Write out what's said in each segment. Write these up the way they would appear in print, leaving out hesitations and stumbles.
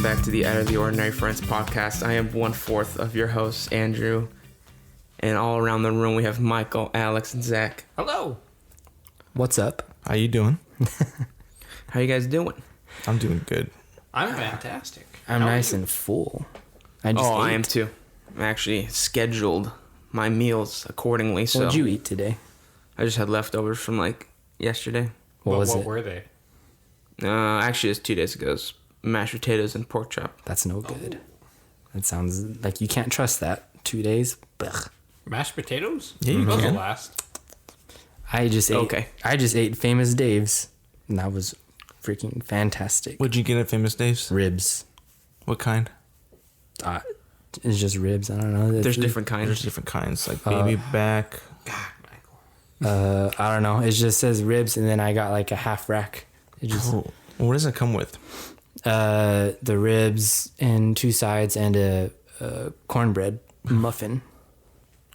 back to the Out of the Ordinary Friends podcast. I am 1/4 of your host, Andrew. And all around the room, we have Michael, Alex, and Zach. Hello. What's up? How you doing? How you guys doing? I'm doing good. I'm fantastic. I'm How are nice you? and full. I I am ate. too. I actually scheduled my meals accordingly. So What'd you eat today? I just had leftovers from like yesterday. What was what it? were they? Actually, it's 2 days ago. It was mashed potatoes and pork chop. That's no good. That sounds like you can't trust that. 2 days? Blech. Mashed potatoes? Yeah, you Those can. will last. I just ate. Okay. I just ate Famous Dave's, and that was freaking fantastic. What'd you get at Famous Dave's? Ribs. What kind? It's just ribs. I don't know. There's different kinds. There's different kinds, like baby back. God, Michael. I don't know. It just says ribs, and then I got like a half rack. It just Oh, what does it come with? the ribs and 2 sides and a cornbread muffin.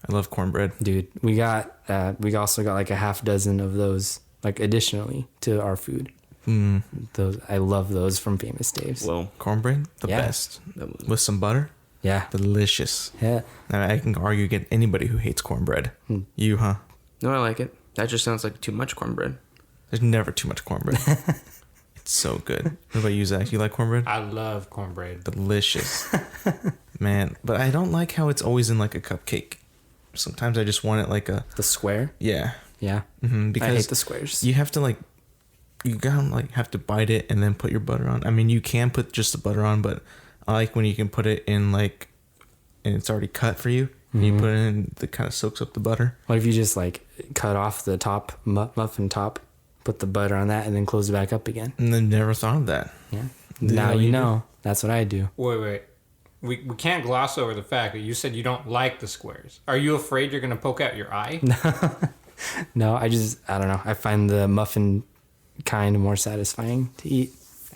I love cornbread. Dude, we also got like a half dozen of those, like additionally to our food. Those I love those from Famous Dave's. Whoa. Cornbread, the Yeah. best. That was- With some butter, Yeah, delicious. yeah. I can argue against anybody who hates cornbread. You, huh? No, I like it. That just sounds like too much cornbread. There's never too much cornbread. It's so good. What about you, Zach? You like cornbread? I love cornbread. Delicious. Man, but I don't like how it's always in like a cupcake. Sometimes I just want it like a... The square. Yeah. Yeah, Because I hate the squares. you have to like, you gotta like have to bite it and then put your butter on. I mean, you can put just the butter on, but I like when you can put it in like, and it's already cut for you. And you put it in, that kind of soaks up the butter. What if you just like cut off the top muffin top, put the butter on that, and then close it back up again? And then never thought of that. Yeah. Is Now that what you you know. That's what I do. Wait. We can't gloss over the fact that you said you don't like the squares. Are you afraid you're going to poke out your eye? No, I don't know. I find the muffin kind more satisfying to eat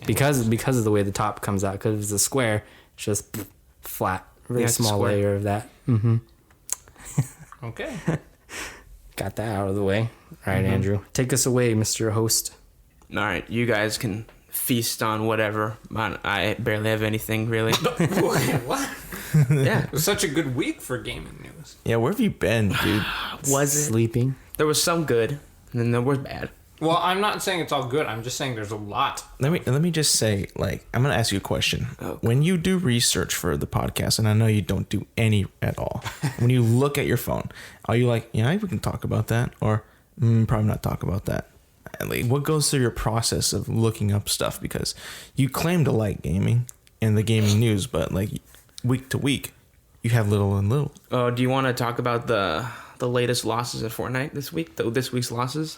because of the way the top comes out. Because if it's a square, it's just flat, very Yeah, it's a small square. layer of that. Okay. Got that out of the way. All right, Andrew, take us away, Mr. Host. All right, you guys can feast on whatever. I barely have anything really. What? Yeah. It was such a good week for gaming news. Yeah, where have you been, dude? Was it? Sleeping? There was some good, and then there was bad. Well, I'm not saying it's all good. I'm just saying there's a lot. Let me just say, like, I'm gonna ask you a question. Okay. When you do research for the podcast, and I know you don't do any at all, when you look at your phone, are you like, yeah, we can talk about that, or probably not talk about that? And, like, what goes through your process of looking up stuff? Because you claim to like gaming and the gaming news, but like week to week, you have little and little. Oh, do you want to talk about the latest losses in Fortnite this week? This week's losses?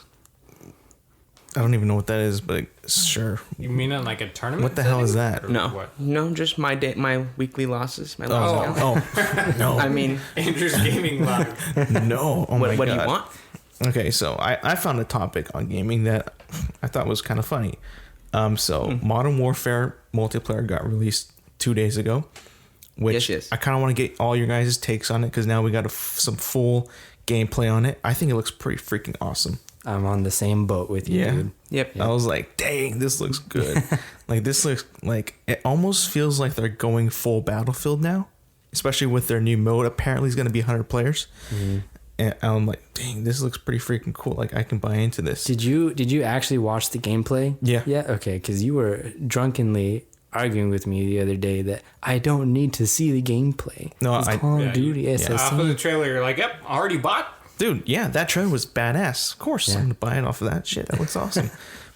I don't even know what that is, but sure. You mean in like a tournament? What the hell is setting? that? Or No, What? no, just my weekly losses. My losses. Oh, no. I mean, Andrew's Gaming Live. No. Oh my what do you God. want? Okay, so I found a topic on gaming that I thought was kind of funny. Modern Warfare multiplayer got released 2 days ago, which Yes. I kind of want to get all your guys' takes on it because now we got some full gameplay on it. I think it looks pretty freaking awesome. I'm on the same boat with you, Yeah. dude. Yep. I was like, dang, this looks good. Like, this looks like, it almost feels like they're going full Battlefield now, especially with their new mode. Apparently, it's going to be 100 players. And I'm like, dang, this looks pretty freaking cool. Like, I can buy into this. Did you actually watch the gameplay? Yeah. Yeah. Okay, because you were drunkenly arguing with me the other day that I don't need to see the gameplay. No, It's I- Call Yeah, of Duty SSC. Off of the trailer, you're like, yep, already bought. Dude, yeah, that trailer was badass. Of course, I'm gonna buy it off of that shit. That looks awesome.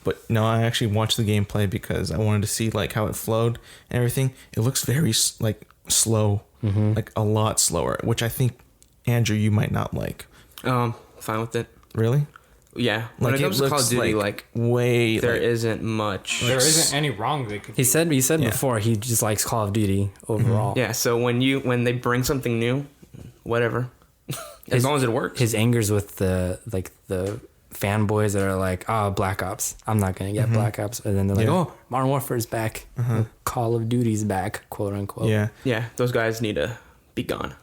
But no, I actually watched the gameplay because I wanted to see like how it flowed and everything. It looks very like slow, like a lot slower, which I think Andrew, you might not like. Fine with it. Really? Yeah. When Like it comes to Call of Duty, like way there like, isn't much. There isn't any wrong they could He said Yeah. before he just likes Call of Duty overall. Yeah. So when they bring something new, whatever, as long as it works. His anger's with the fanboys that are like, Black Ops. I'm not gonna get Black Ops, and then they're like, Yeah. oh, Modern Warfare's back, Call of Duty's back, quote unquote. Yeah, Yeah, those guys need to be gone.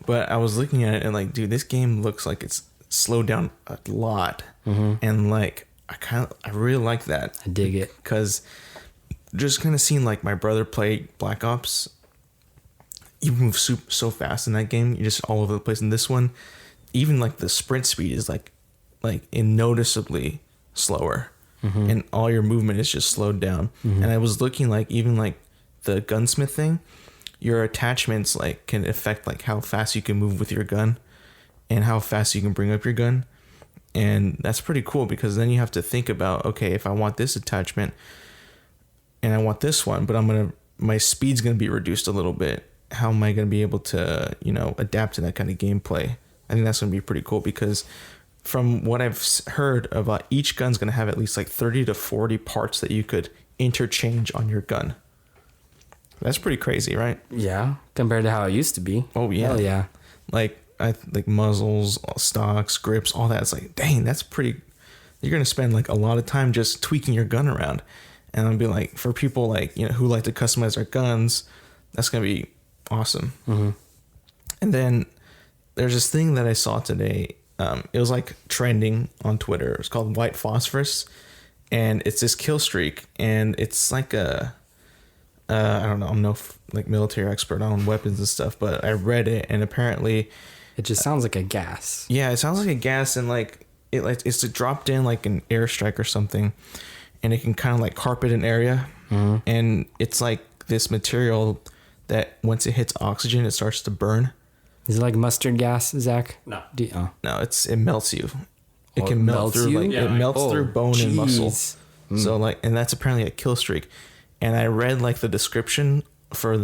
but I was looking at it and like, dude, this game looks like it's slowed down a lot, and like I really like that. I dig it. Because just kind of seeing like my brother play Black Ops. You move so fast in that game. You're just all over the place. In this one, even like the sprint speed is like noticeably slower, and all your movement is just slowed down. And I was looking like even like the gunsmith thing, your attachments like can affect like how fast you can move with your gun, and how fast you can bring up your gun, and that's pretty cool because then you have to think about, okay, if I want this attachment, and I want this one, but my speed's gonna be reduced a little bit. How am I going to be able to, adapt to that kind of gameplay? I think that's going to be pretty cool because from what I've heard about, each gun's going to have at least like 30 to 40 parts that you could interchange on your gun. That's pretty crazy, right? Yeah, compared to how it used to be. Oh yeah. Hell yeah. Like muzzles, stocks, grips, all that. It's like, dang, that's pretty. You're going to spend like a lot of time just tweaking your gun around. And I'll be like, for people like, who like to customize their guns, that's going to be awesome. And then there's this thing that I saw today. It was like trending on Twitter. It was called white phosphorus, and it's this kill streak, and it's like I don't know, I'm no like military expert on weapons and stuff, but I read it, and apparently it just sounds like a gas. Yeah, it sounds like a gas, and it's dropped in like an airstrike or something, and it can kind of like carpet an area, and it's like this material that once it hits oxygen, it starts to burn. Is it like mustard gas, Zach? No. No, it melts you. It Oh, can it melt melts through you? it melts through bone and muscle. So and that's apparently a kill streak. And I read like the description for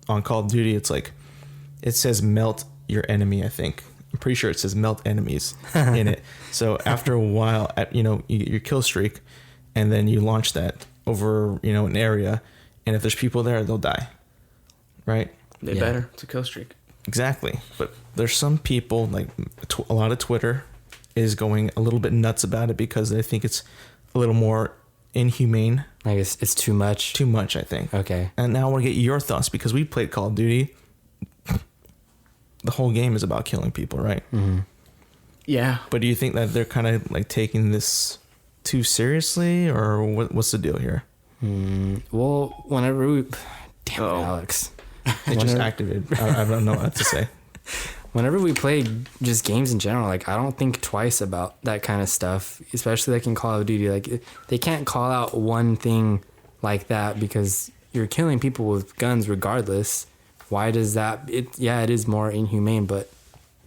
on Call of Duty. It's like, it says melt your enemy. I think I'm pretty sure it says melt enemies in it. So after a while, you get your kill streak, and then you launch that over an area, and if there's people there, they'll die. Right? They better. It's a kill streak. Exactly. But there's some people, like a lot of Twitter is going a little bit nuts about it because they think it's a little more inhumane. I guess it's too much. Too much, I think. Okay. And now I want to get your thoughts because we played Call of Duty. The whole game is about killing people, right? Yeah. But do you think that they're kind of like taking this too seriously, or what's the deal here? Well, whenever we... Damn it, Alex. It just activated. I don't know what to say. Whenever we play just games in general, like I don't think twice about that kind of stuff, especially like in Call of Duty. Like they can't call out one thing like that because you're killing people with guns regardless. Why does that? It is more inhumane, but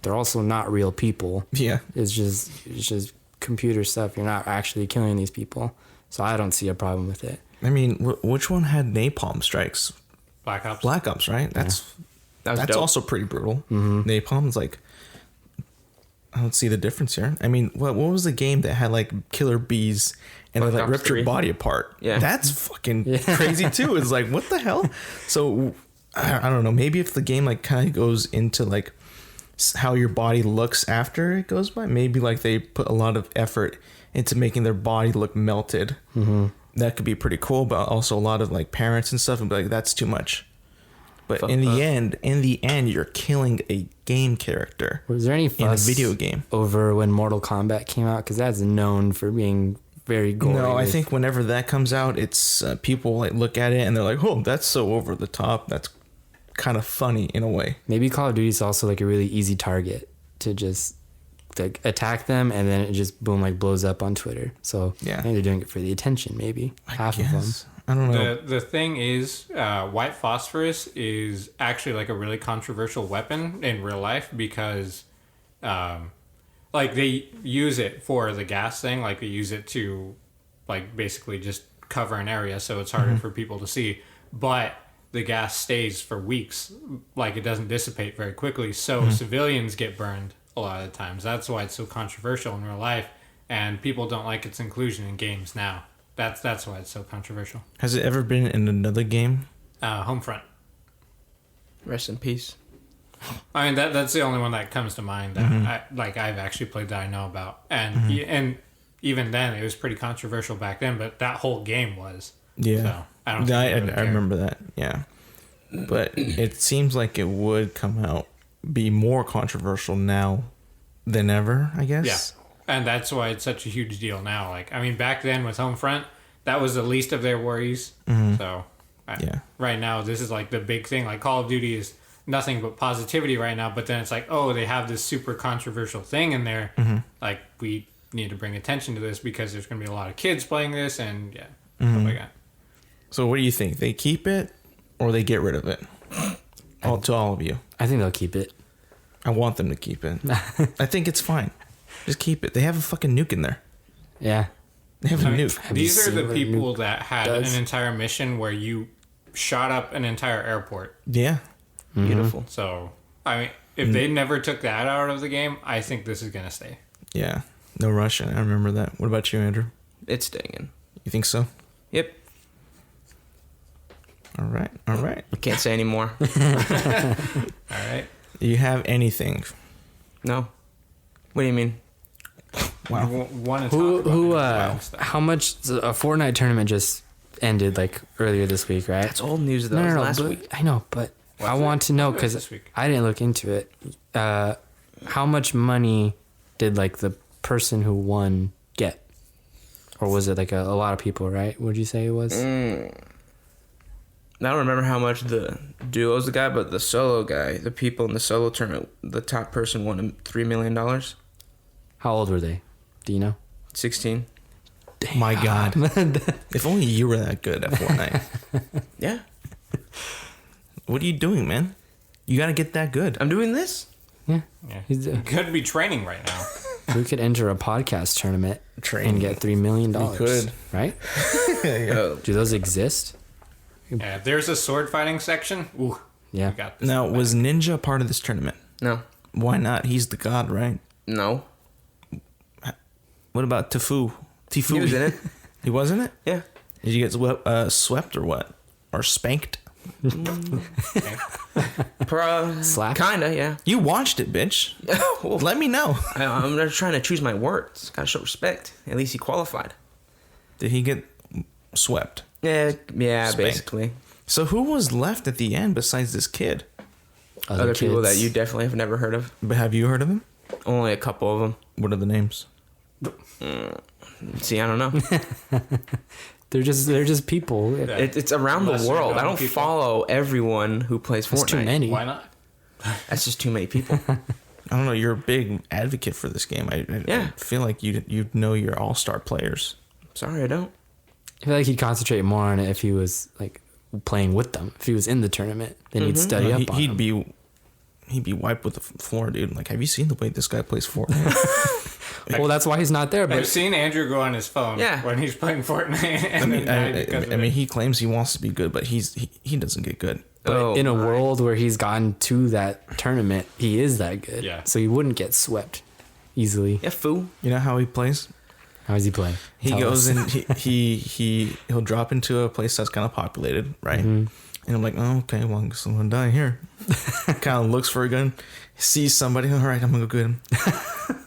they're also not real people. Yeah, it's just computer stuff. You're not actually killing these people, so I don't see a problem with it. I mean, which one had napalm strikes? Black Ops. Black Ops, right? That's dope. also pretty brutal. Napalm's like, I don't see the difference here. I mean, what was the game that had like killer bees and they like ripped your body apart? Yeah, that's fucking crazy too. It's like, what the hell? So I don't know. Maybe if the game like kind of goes into like how your body looks after it goes by, maybe like they put a lot of effort into making their body look melted. That could be pretty cool, but also a lot of like parents and stuff would be like, that's too much. But in the end, you're killing a game character. Was there any fuss in a video game over when Mortal Kombat came out? Because that's known for being very gory. No, I think whenever that comes out, it's people like look at it and they're like, oh, that's so over the top. That's kind of funny in a way. Maybe Call of Duty is also like a really easy target to just like attack them, and then it just boom like blows up on Twitter. So yeah, I think they're doing it for the attention. Maybe half of them. I don't know. The thing is, white phosphorus is actually like a really controversial weapon in real life because, like they use it for the gas thing. Like they use it to, like basically just cover an area so it's harder for people to see. But the gas stays for weeks. Like it doesn't dissipate very quickly. So civilians get burned a lot of the times. That's why it's so controversial in real life, and people don't like its inclusion in games now. That's why it's so controversial. Has it ever been in another game? Homefront. Rest in peace. I mean that's the only one that comes to mind that I've actually played that I know about, and and even then it was pretty controversial back then. But that whole game was. Yeah, so I don't. I remember that. Yeah, but it seems like it would come out be more controversial now than ever, I guess. Yeah, and that's why it's such a huge deal now. Like I mean, back then with Homefront, that was the least of their worries. Mm-hmm. So, Yeah. right now, this is like the big thing. Like Call of Duty is nothing but positivity right now, but then it's like, oh, they have this super controversial thing in there. Mm-hmm. Like, we need to bring attention to this because there's going to be a lot of kids playing this, and yeah, Mm-hmm. stuff like that. So what do you think? They keep it or they get rid of it? To all of you. I think they'll keep it. I want them to keep it. I think it's fine. Just keep it. They have a fucking nuke in there. Yeah. They have a I mean, nuke. Have you these are seen the what a people nuke that had does? an entire mission where you shot up an entire airport. Yeah. Beautiful. So, I mean, if they never took that out of the game, I think this is going to stay. Yeah. No Russian. I remember that. What about you, Andrew? It's staying in. You think so? Yep. All right. All right. I can't say anymore. All right. Do you have anything? No. What do you mean? Wow. Want to Who talk about who the wild stuff. how much a Fortnite tournament just ended like earlier this week, right? That's old news though. It was last but, week. I know, but I Was it? want to know It was because this week. I didn't look into it. How much money did like the person who won get, or was it like a lot of people? Right? What did you say it was? I don't remember how much the duo's the guy, but the solo guy, the people in the solo tournament, the top person won $3 million. How old were they? Do you know? 16. My God. If only you were that good at Fortnite. Yeah. What are you doing, man? You got to get that good. I'm doing this. Yeah. Yeah. He's, You could be training right now. we could enter a podcast tournament Training. and get $3 million. We could. Right? Oh, Do those exist? Yeah, there's a sword fighting section. Ooh, Yeah. we got this. Now, was Ninja part of this tournament? no. Why not? He's the god, right? No. What about Tifu? Tifu. He was in it. He was in it? Yeah. Did you get swept or what? Or spanked? Slap? Kinda, yeah. You watched it, bitch. Well, Let me know. I'm just trying to choose my words. Gotta show respect. At least he qualified. Did he get swept? Yeah, Spanked. basically. So who was left at the end besides this kid? Other people kids. that you definitely have never heard of. But have you heard of him? Only a couple of them. What are the names? See, I don't know. They're just people. Yeah. It's around the Lesser world. I known don't people. follow everyone who plays That's Fortnite. too many. Why not? That's just too many people. I don't know. You're a big advocate for this game. I Yeah. feel like you know your all-star players. Sorry, I don't. I feel like he'd concentrate more on it if he was like playing with them. If he was in the tournament, then he'd study No, up on them. he'd be wiped with the floor, dude. Like, have you seen the way this guy plays Fortnite? Well, that's why he's not there. I've But seen Andrew go on his phone Yeah. when he's playing Fortnite. And I mean, he claims he wants to be good, but he doesn't get good. Oh, in a my. world where he's gotten to that tournament, he is that good. Yeah. So he wouldn't get swept easily. Yeah, fool. You know how he plays? How is he playing? He Tell goes us. in. He'll drop into a place that's kind of populated, right? And I'm like, oh, okay, well, I guess I'm gonna die here. Kind of looks for a gun, sees somebody. All right, I'm gonna go get him.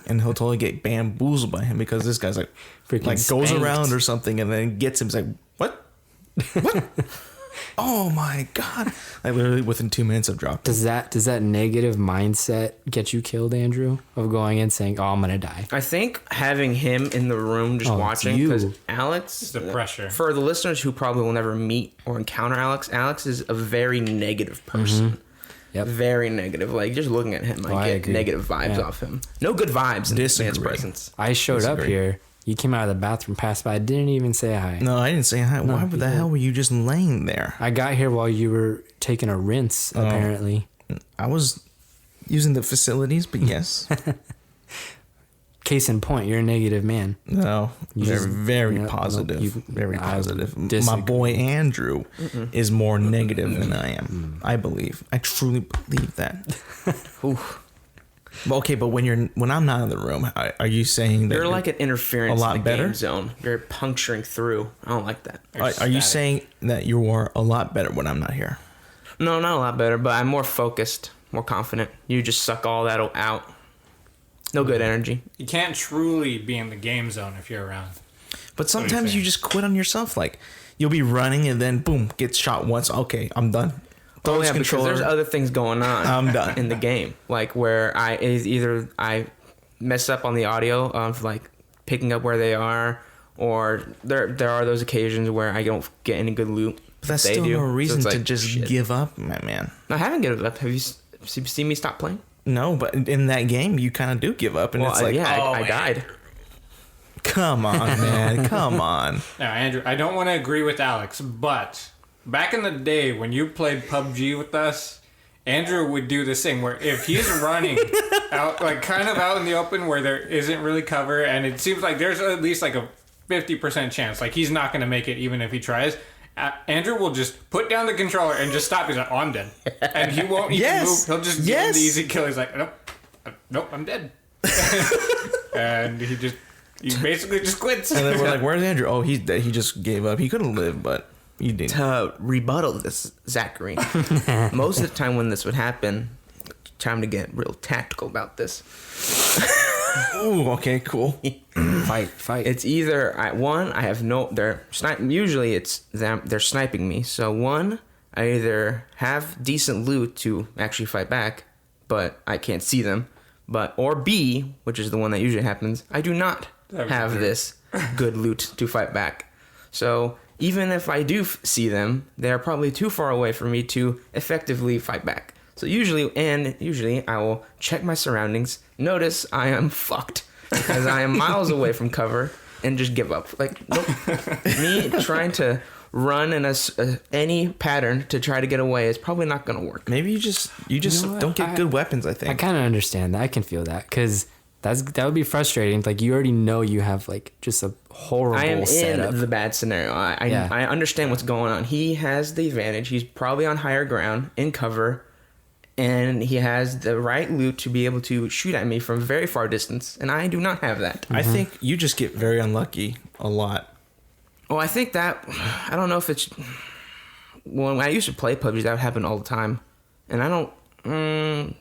And he'll totally get bamboozled by him because this guy's like, Freaking goes spanked. around or something and then gets him. He's like, what? What? Oh my god! Like literally within 2 minutes of dropping. Does that negative mindset get you killed, Andrew? Of going in saying, "Oh, I'm gonna die." I think having him in the room just Oh, it's watching, you. because Alex, It's the pressure. for the listeners who probably will never meet or encounter Alex is a very negative person. Yep. Very negative. Like, just looking at him, Oh, I I get agree. negative vibes Yeah. off him. No good vibes in this man's Disagree. presence. I showed up Disagree. here. You came out of the bathroom, passed by, didn't even say hi. No, I didn't say hi. No, Why you the hell were you just laying there? I got here while you were taking a rinse, apparently. I was using the facilities, but yes. Case in point, you're a negative man. No, You they're just- very you know, positive. you- Very I positive. My disagree. boy Andrew is more negative than I am. I believe. I truly believe that. Oof. Well, okay, but when I'm not in the room, are you saying that You're like an interference a lot in the better? game zone. You're puncturing through. I don't like that. Are you saying that you are a lot better when I'm not here? No, not a lot better, but I'm more focused, more confident. You just suck all that out. No good energy. You can't truly be in the game zone if you're around. But sometimes you just quit on yourself. Like you'll be running and then boom, gets shot once. Okay, I'm done. Oh Throws yeah, because controller. there's other things going on. I'm done. in the game, like where either I mess up on the audio of like picking up where they are, or there are those occasions where I don't get any good loot. But that's They still do. no So reason it's to like, just shit. give up, my man. I haven't given up. Have you seen me stop playing? No, but in that game, you kind of do give up, and Well, it's like, yeah, oh, I died. come on, man, come on. Now, Andrew, I don't want to agree with Alex, but back in the day when you played PUBG with us, Andrew would do this thing where if he's running out, like kind of out in the open where there isn't really cover, and it seems like there's at least like a 50% chance, like he's not going to make it even if he tries. Andrew will just put down the controller and just stop. He's like, "Oh, I'm dead," and he won't even Yes. move. He'll just give him the easy kill. He's like, "Nope, I'm dead," and he basically just quits. And then we're like, where's Andrew? Oh, he's dead. He just gave up. He could have lived, but he didn't. To rebuttal this, Zachary, most of the time when this would happen, time to get real tactical about this. Ooh, okay, cool. Fight. It's either I have no, usually it's them, they're sniping me. So one, I either have decent loot to actually fight back, but I can't see them. Or B, which is the one that usually happens, I do not have this good loot to fight back. So even if I do see them, they're probably too far away for me to effectively fight back. So usually I will check my surroundings, notice I am fucked because I am miles away from cover, and just give up. Like, nope. Me trying to run in any pattern to try to get away is probably not going to work. Maybe you just know what? don't get good weapons, I think. I kind of understand that. I can feel that because that would be frustrating. Like you already know you have like just a horrible I am setup. in the bad scenario. Yeah. I understand what's going on. He has the advantage. He's probably on higher ground in cover, and he has the right loot to be able to shoot at me from very far distance, and I do not have that. I think you just get very unlucky a lot. Well, I think that, I don't know if it's, when I used to play PUBG, that would happen all the time. And I don't,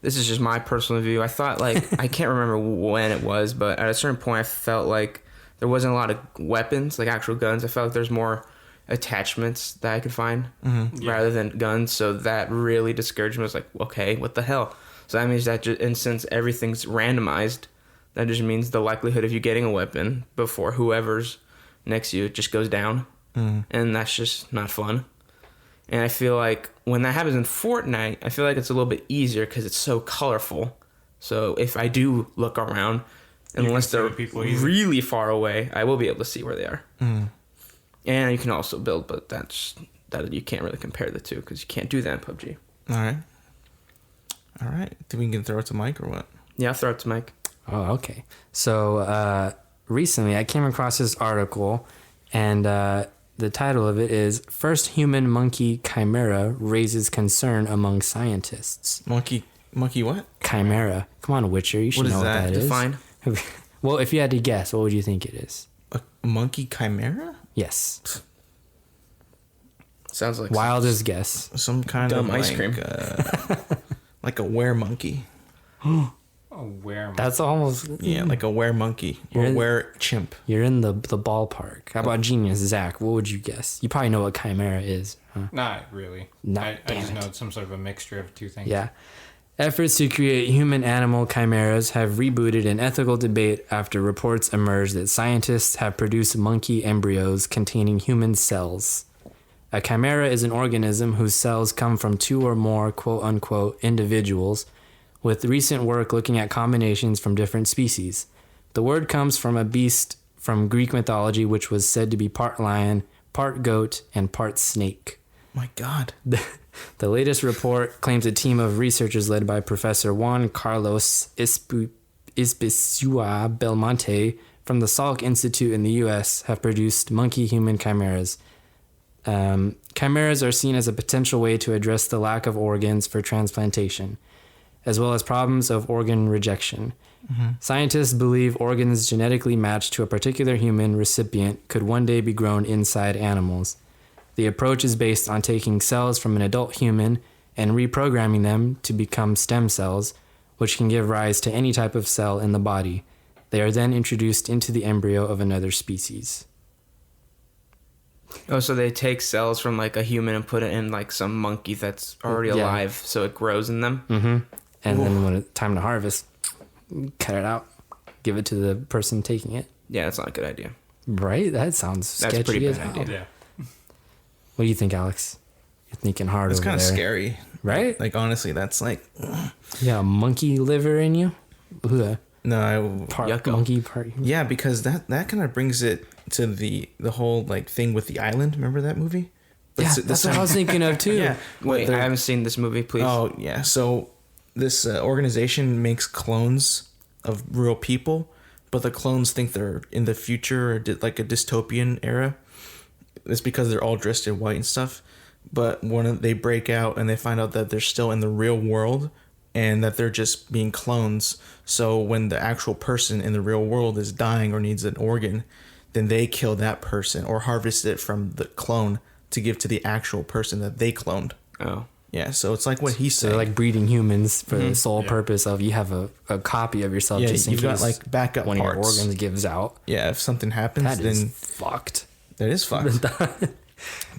this is just my personal view. I thought, like, I can't remember when it was, but at a certain point I felt like there wasn't a lot of weapons, like actual guns. I felt like there's more attachments that I could find rather than guns. So that really discouraged me. I was like, okay, what the hell? So that means that and since everything's randomized, that just means the likelihood of you getting a weapon before whoever's next to you just goes down. And that's just not fun. And I feel like when that happens in Fortnite, I feel like it's a little bit easier because it's so colorful. So if I do look around, unless they're really far away, I will be able to see where they are. And you can also build, but that you can't really compare the two because you can't do that in PUBG. All right. Think we can throw it to Mike or what? Yeah, I'll throw it to Mike. Oh, okay. So recently I came across this article, and the title of it is "First Human Monkey Chimera Raises Concern Among Scientists." Monkey what? Chimera. Come on, Witcher. You should What is know what that? that is. Define. Well, if you had to guess, what would you think it is? A monkey chimera? Yes. Sounds like Wildest guess. Some kind Dumb of ice like, cream. like a weremonkey. That's almost. Yeah, like a weremonkey You're or in- were-chimp. You're in the ballpark. How about genius, Zach? What would you guess? You probably know what chimera is, huh? Not really. I just know it's some sort of a mixture of two things. Yeah. Efforts to create human-animal chimeras have rebooted an ethical debate after reports emerged that scientists have produced monkey embryos containing human cells. A chimera is an organism whose cells come from two or more quote-unquote individuals, with recent work looking at combinations from different species. The word comes from a beast from Greek mythology which was said to be part lion, part goat, and part snake. My God. The latest report claims a team of researchers led by Professor Juan Carlos Ispizua Belmonte from the Salk Institute in the U.S. have produced monkey-human chimeras. Chimeras are seen as a potential way to address the lack of organs for transplantation, as well as problems of organ rejection. Scientists believe organs genetically matched to a particular human recipient could one day be grown inside animals. The approach is based on taking cells from an adult human and reprogramming them to become stem cells, which can give rise to any type of cell in the body. They are then introduced into the embryo of another species. Oh, so they take cells from like a human and put it in like some monkey that's already alive, so it grows in them. And then when it's time to harvest, cut it out, give it to the person taking it. Yeah, that's not a good idea. Right? That sounds That's sketchy pretty as bad hell. idea. Yeah. What do you think, Alex? You're thinking hard It's over kind of there. scary, Right? Like honestly, that's like You got a monkey liver in you? Ugh. no. Part Yucko. monkey, part. Yeah, because that kind of brings it to the whole like thing with the island. Remember that movie? But Yeah, it's the that's what same- I was thinking of too. Yeah. Wait, they're- I haven't seen this movie. Please. Oh yeah. So this organization makes clones of real people, but the clones think they're in the future or like a dystopian era. It's because they're all dressed in white and stuff. But they break out and they find out that they're still in the real world and that they're just being clones. So when the actual person in the real world is dying or needs an organ, then they kill that person or harvest it from the clone to give to the actual person that they cloned. Oh. Yeah, so it's like what he So said. they're like breeding humans for the sole Yeah. purpose of you have a copy of yourself Yeah, just in you've got, case like, backup one of your parts. organs gives out. Yeah, if something happens, That is then fucked. that is fucked.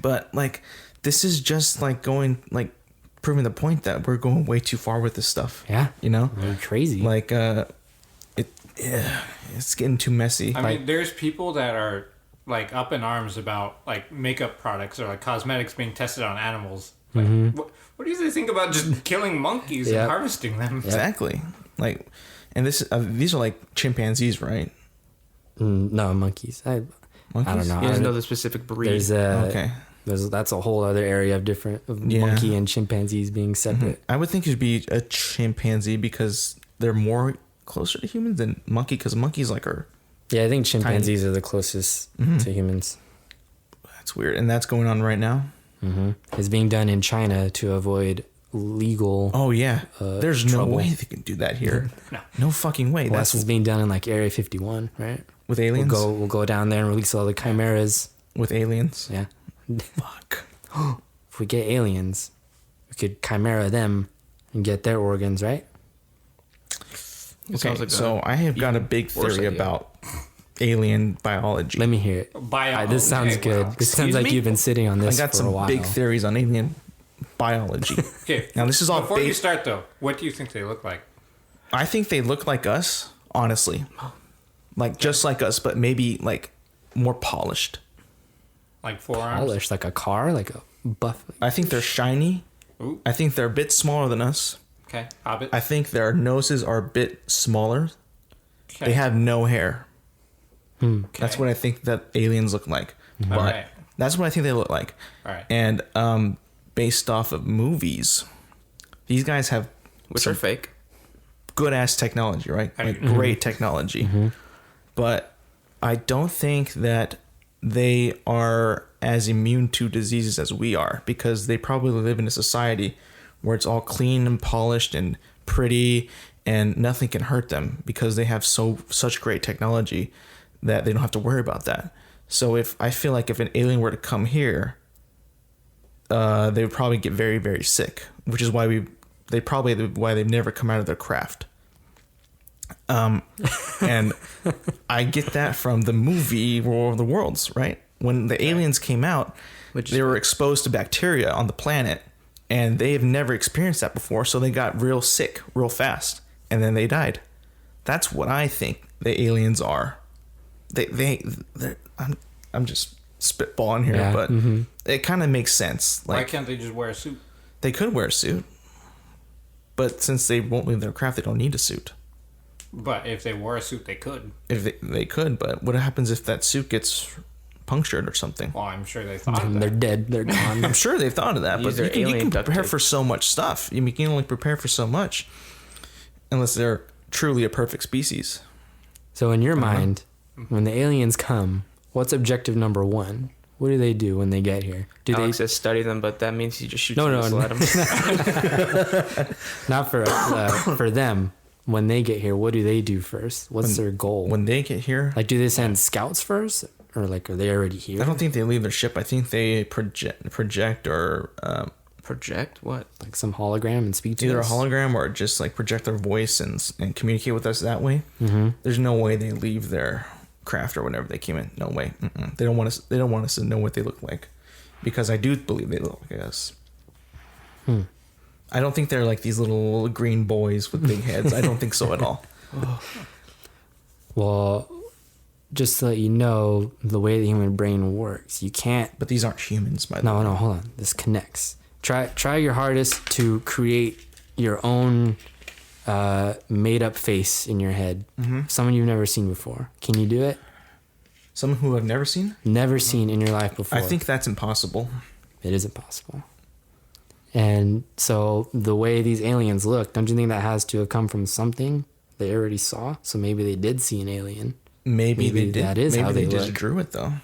But like, this is just like proving the point that we're going way too far with this stuff. Yeah. You know, They're crazy. like it's getting too messy. I mean, there's people that are like up in arms about like makeup products or like cosmetics being tested on animals. Like, what do you think about just killing monkeys Yeah. and harvesting them? Exactly. Like, and these are like chimpanzees, right? No, monkeys. I don't Monkeys? know. He doesn't know the specific breed. There's a Okay. that's a whole other area of different Yeah. monkey and chimpanzees being separate. I would think it'd be a chimpanzee because they're more closer to humans than monkey, because monkeys like are. Yeah, I think chimpanzees are the closest to humans. That's weird, and that's going on right now. It's being done in China to avoid legal. Oh yeah, there's no trouble. way they can do that here. No. No fucking way. Well, That's that's what's being done in like Area 51, right? with aliens. We'll go down there and release all the chimeras. With aliens. Yeah. Fuck. If we get aliens, we could chimera them and get their organs, right? It Okay, sounds like so I have got a big worse theory idea. about alien biology. Let me hear it. This sounds good. This sounds Excuse like me? you've been sitting on I this got for a some while. big theories on alien biology. Okay. Now, this is all Before you based- start though, what do you think they look like? I think they look like us, honestly. Like just like us, but maybe like more polished. Like forearms? Polished, like a car, like a buff. I think they're shiny. Ooh. I think they're a bit smaller than us. Okay. Hobbit. I think their noses are a bit smaller. Okay. They have no hair. Okay. That's what I think that aliens look like. But Alright. that's what I think they look like. Alright. And based off of movies, these guys have which some are fake. good ass technology, right? I Like agree. great technology. But I don't think that they are as immune to diseases as we are, because they probably live in a society where it's all clean and polished and pretty and nothing can hurt them because they have such great technology that they don't have to worry about that. So if I feel like if an alien were to come here, they would probably get very, very sick, which is why why they've never come out of their craft. And I get that from the movie War of the Worlds, right? When the aliens came out, they were exposed to bacteria on the planet, and they have never experienced that before, so they got real sick real fast, and then they died. That's what I think the aliens are. I'm just spitballing here, Yeah, but it kind of makes sense. Why Like, can't they just wear a suit? they could wear a suit, but since they won't leave their craft, they don't need a suit. But if they wore a suit, they could. If they could, but what happens if that suit gets punctured or something? Well, I'm sure they thought of And they're that. dead. They're gone. I'm sure they've thought of that, Use but their you can alien duct prepare tape. for so much stuff. You can only prepare for so much, unless they're truly a perfect species. So in your mind, when the aliens come, what's objective number one? What do they do when they get here? Do Alex they says study them, but that means he just shoots No, a no, missile no. at them. not for them? When they get here, what do they do first? What's their goal? When they get here, Like, do they send scouts first, or like, are they already here? I don't think they leave their ship. I think they project or Project what? Like some hologram and speak to either a us? hologram or just like project their voice and communicate with us that way. There's no way they leave their craft or whatever they came in. No way. They don't want us. They don't want us to know what they look like, because I do believe they look like us. I don't think they're like these little green boys with big heads. I don't think so at all. Well, just to let you know the way the human brain works. You can't. But these aren't humans, by the way. No, hold on. This connects. Try your hardest to create your own made up face in your head. Someone you've never seen before. Can you do it? Someone who I've never seen? Never seen in your life before. I think that's impossible. It is impossible. And so the way these aliens look, don't you think that has to have come from something they already saw? So maybe they did see an alien. Maybe they did. That is maybe how they just look. drew it, though.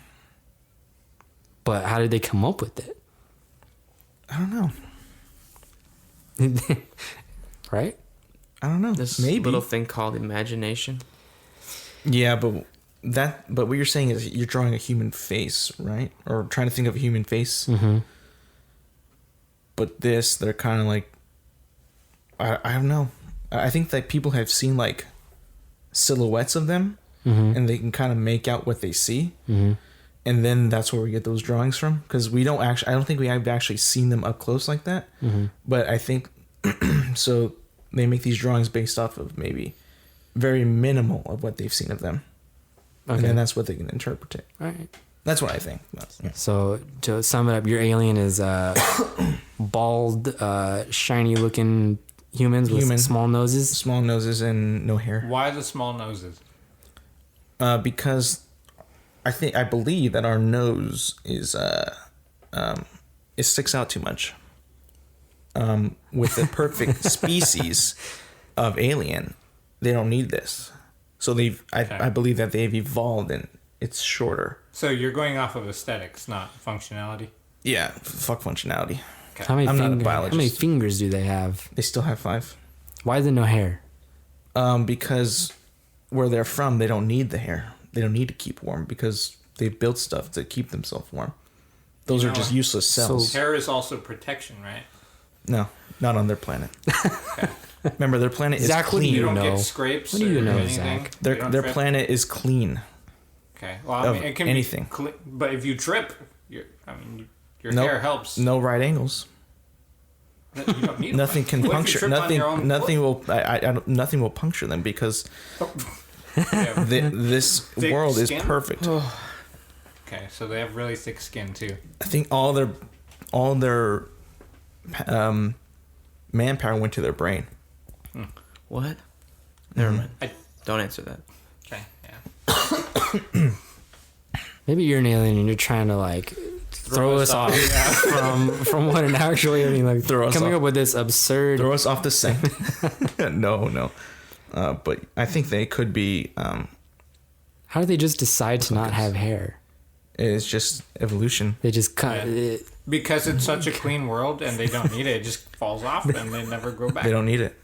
But how did they come up with it? I don't know. Right? I don't know. This Maybe. little thing called imagination. Yeah, but what you're saying is you're drawing a human face, right? Or trying to think of a human face. Mm-hmm. But they're kind of like, I don't know. I think that people have seen like silhouettes of them, and they can kind of make out what they see, and then that's where we get those drawings from. Because I don't think we have actually seen them up close like that. But I think so. They make these drawings based off of maybe very minimal of what they've seen of them, and then that's what they can interpret it. All right. That's what I think. Yeah. So to sum it up, your alien is bald, shiny-looking humans with small noses. Small noses and no hair. Why the small noses? Because I believe that our nose is it sticks out too much. With the perfect species of alien, they don't need this. So I believe that they've evolved and it's shorter. So you're going off of aesthetics, not functionality? Yeah, fuck functionality. Okay. How many I'm not a fingers? biologist. How many fingers do they have? They still have 5. Why is there no hair? Because where they're from, they don't need the hair. They don't need to keep warm because they built stuff to keep themselves warm. Those are just useless cells. Hair is also protection, right? No, not on their planet. Remember, their planet is Zach, what do clean. You don't know? get scrapes. What do you or know, anything? Zach? You don't Their trip? planet is clean. Okay. Well, I mean, it can anything. be but if you trip, your Nope. hair helps. No right angles. You don't need Nothing can What if you puncture. trip on your own Nothing will. Nothing will puncture them because Yeah. this Thick world skin? is perfect. Okay, so they have really thick skin too. I think all their manpower went to their brain. What? Never mind. I- Don't answer that. Okay, yeah. Maybe you're an alien and you're trying to like throw us off from what an actual alien like. Throw us coming off. up with this absurd. Throw us off the scent. No. But I think they could be. How do they just decide to not have hair? It's just evolution. They just cut Yeah. it. Because it's such a clean world and they don't need it. It just falls off and they never grow back. They don't need it.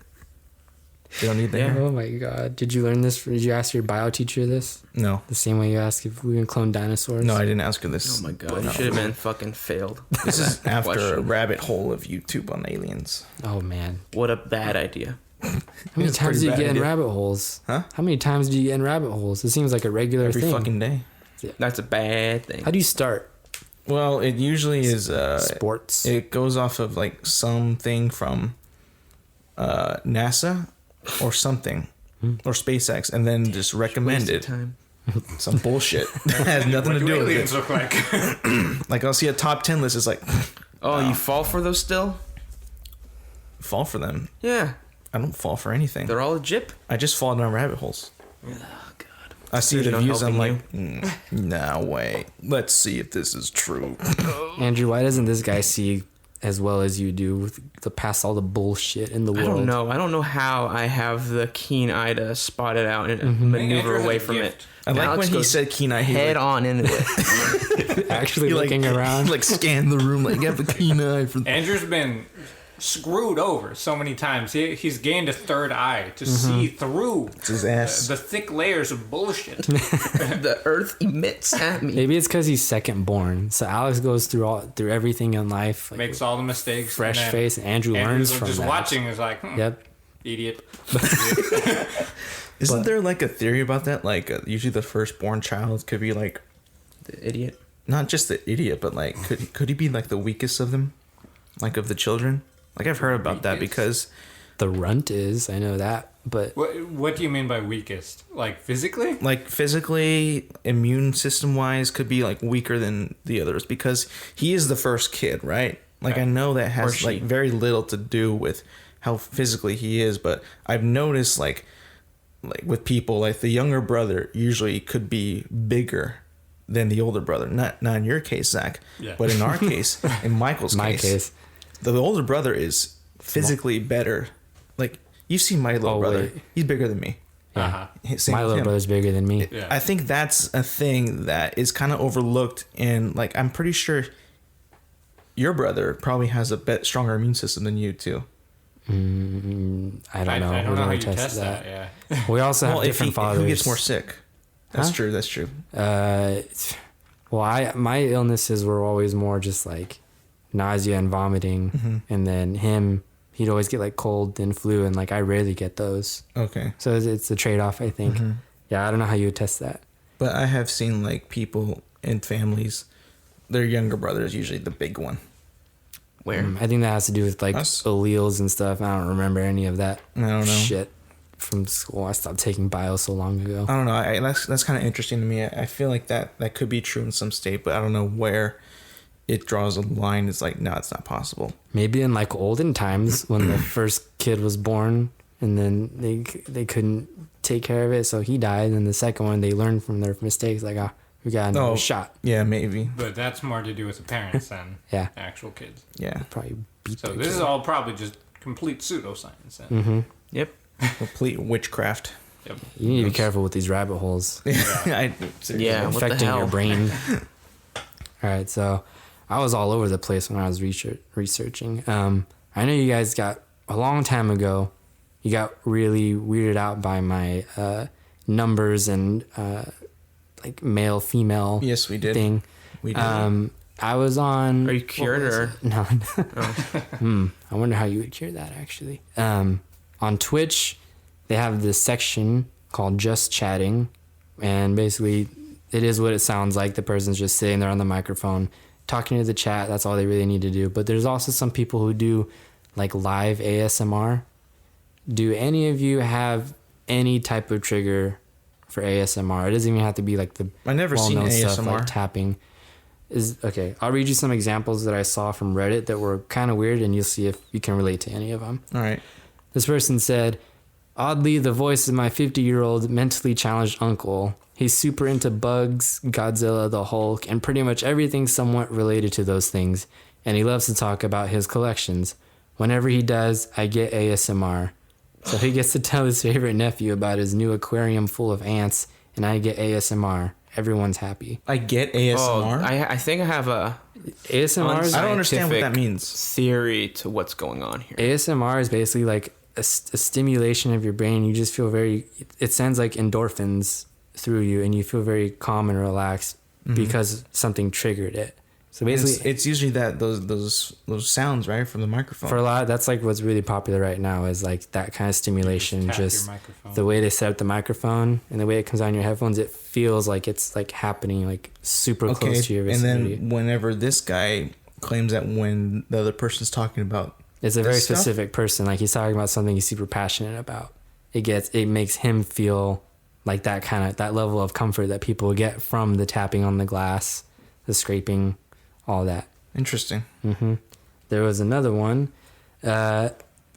They don't need the hair. Oh my god! Did you learn this? Did you ask your bio teacher this? No. The same way you ask if we can clone dinosaurs? No, I didn't ask her this. Oh my god, But you no. should have been fucking failed. This is That after a question. rabbit hole of YouTube on aliens. Oh man! What a bad idea. How many It's times pretty do you bad get in idea. rabbit holes? Huh? How many times do you get in rabbit holes? It seems like a regular Every thing. fucking day. That's a bad thing. How do you start? Well, it usually is. Sports. It goes off of like something from NASA or something or SpaceX, and then just Wasted recommended time. some bullshit that has nothing What to do do with aliens it. look like? Like I'll see a top 10 list. It's like Oh, you fall for those still? fall for them. Yeah, I don't fall for anything. they're all a jip. I just fall down rabbit holes. Oh god. I see There's the no views. I'm helping like, no way. Let's see if this is true. Andrew, why doesn't this guy see as well as you do to pass all the bullshit in the I world? don't know. I don't know how I have the keen eye to spot it out and Andrew maneuver has away a from it. gift. I like Alex when he goes said keen eye. He's head like, on into it. Actually he looking around. like scan the room. Like you have a keen eye for. Andrew's been screwed over so many times. He's gained a third eye to see through His ass. the thick layers of bullshit. The earth emits at me. Maybe it's because he's second born. So Alex goes through everything in life, like, Makes all the mistakes. fresh and then face, and Andrew learns Andrew's from just that. watching is like, Yep. idiot. Isn't there like a theory about that? Like usually the firstborn child could be like The idiot. not just the idiot, but like could he be like the weakest of them, like of the children? Like I've heard about that Weakest? because The runt is. I know that But What do you mean by weakest? Like physically? Like physically, immune system wise, could be like weaker than the others because he is the first kid, right? Like Right. I know that has like very little to do with how physically he is, but I've noticed like with people, like the younger brother usually could be bigger than the older brother. Not in your case, Zach, Yeah. but in our case, in Michael's case, the older brother is physically better. Like you've seen my little brother; wait. he's bigger than me. Uh-huh. Same my with little him. brother's bigger than me. Yeah. I think that's a thing that is kind of overlooked, and like I'm pretty sure your brother probably has a stronger immune system than you too. I don't know. I don't We know how never you tested test that. Yeah. We also have different fathers. Who gets more sick? That's Huh? true. That's true. Well, my illnesses were always more just like nausea and vomiting, and then he'd always get like cold and flu, and like I rarely get those. Okay. So it's a trade off, I think. Yeah, I don't know how you would test that. But I have seen like people in families, their younger brother is usually the big one. Where? I think that has to do with like Us? alleles and stuff. I don't remember any of that I don't know. shit from school. I stopped taking bio so long ago. I don't know. That's kind of interesting to me. I feel like that could be true in some state, but I don't know where it draws a line. It's like, no, it's not possible. Maybe in like olden times when the first kid was born, and then they couldn't take care of it, so he died. And the second one, they learned from their mistakes. Like, we got another shot. Yeah, maybe. But that's more to do with the parents than Yeah. actual kids. Yeah. Probably beat. So the this kid. is all probably just complete pseudoscience. Then. Yep. Complete witchcraft. Yep. You need to be careful with these rabbit holes. Yeah. Yeah. What the Affecting your hell? brain. All right, so I was all over the place when I was researching. I know you guys got a long time ago. You got really weirded out by my numbers and like male female. Yes, we did. Thing. We did. I was on. Are you cured what was or? it? No. I wonder how you would cure that actually. On Twitch, they have this section called Just Chatting, and basically it is what it sounds like. The person's just sitting there on the microphone talking to the chat. That's all they really need to do. But there's also some people who do like live ASMR. Do any of you have any type of trigger for ASMR? It doesn't even have to be like the I never seen well-known ASMR. stuff like tapping. Okay, I'll read you some examples that I saw from Reddit that were kind of weird, and you'll see if you can relate to any of them. All right. This person said, oddly, the voice of my 50-year-old mentally challenged uncle. He's super into bugs, Godzilla, the Hulk, and pretty much everything somewhat related to those things, and he loves to talk about his collections. Whenever he does, I get ASMR. So he gets to tell his favorite nephew about his new aquarium full of ants, and I get ASMR. Everyone's happy. I get Oh, ASMR. I think I have a ASMR is, I don't understand what that scientific means. theory to what's going on here. ASMR is basically like a stimulation of your brain. You just feel it sends like endorphins through you, and you feel very calm and relaxed because something triggered it. So basically, It's usually those sounds, right, from the microphone. for a lot, that's like what's really popular right now is like that kind of stimulation. Tap your Just microphone. the way they set up the microphone and the way it comes on your headphones, it feels like it's like happening like super close to your and vicinity. then whenever this guy claims that when the other person's talking about It's a very this stuff? specific person. Like he's talking about something he's super passionate about. It makes him feel like that level of comfort that people get from the tapping on the glass, the scraping, all that. Interesting. There was another one.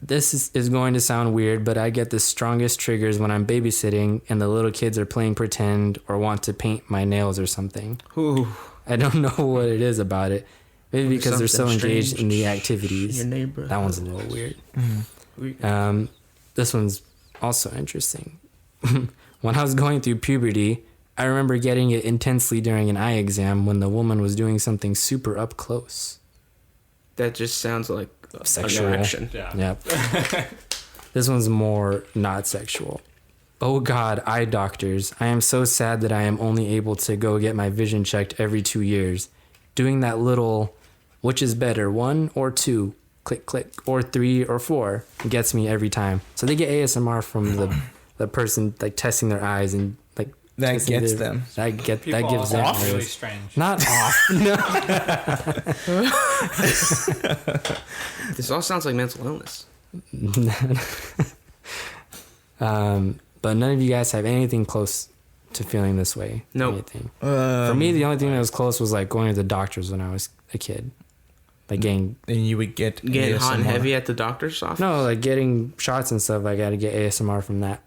This is going to sound weird, but I get the strongest triggers when I'm babysitting and the little kids are playing pretend or want to paint my nails or something. Ooh, I don't know what it is about it. Maybe because they're so something engaged strange in the activities. your neighbor. That one's a little weird. We- This one's also interesting. When I was going through puberty, I remember getting it intensely during an eye exam when the woman was doing something super up close. That just sounds like Sexual. an action. Yeah. Yep. This one's more not sexual. Oh God, eye doctors. I am so sad that I am only able to go get my vision checked every 2 years. Doing that little, which is better, 1 or 2, click, click, or 3 or 4, gets me every time. So they get ASMR from the person like testing their eyes and like That twisting gets their- them. That People gives are them really really strange. not off. No. This all sounds like mental illness. But none of you guys have anything close to feeling this way. Nope. Anything. For me, the only thing that was close was like going to the doctors when I was a kid. Like getting... And you would get Getting hot and ASMR. heavy at the doctor's office? No, like getting shots and stuff. I got to get ASMR from that.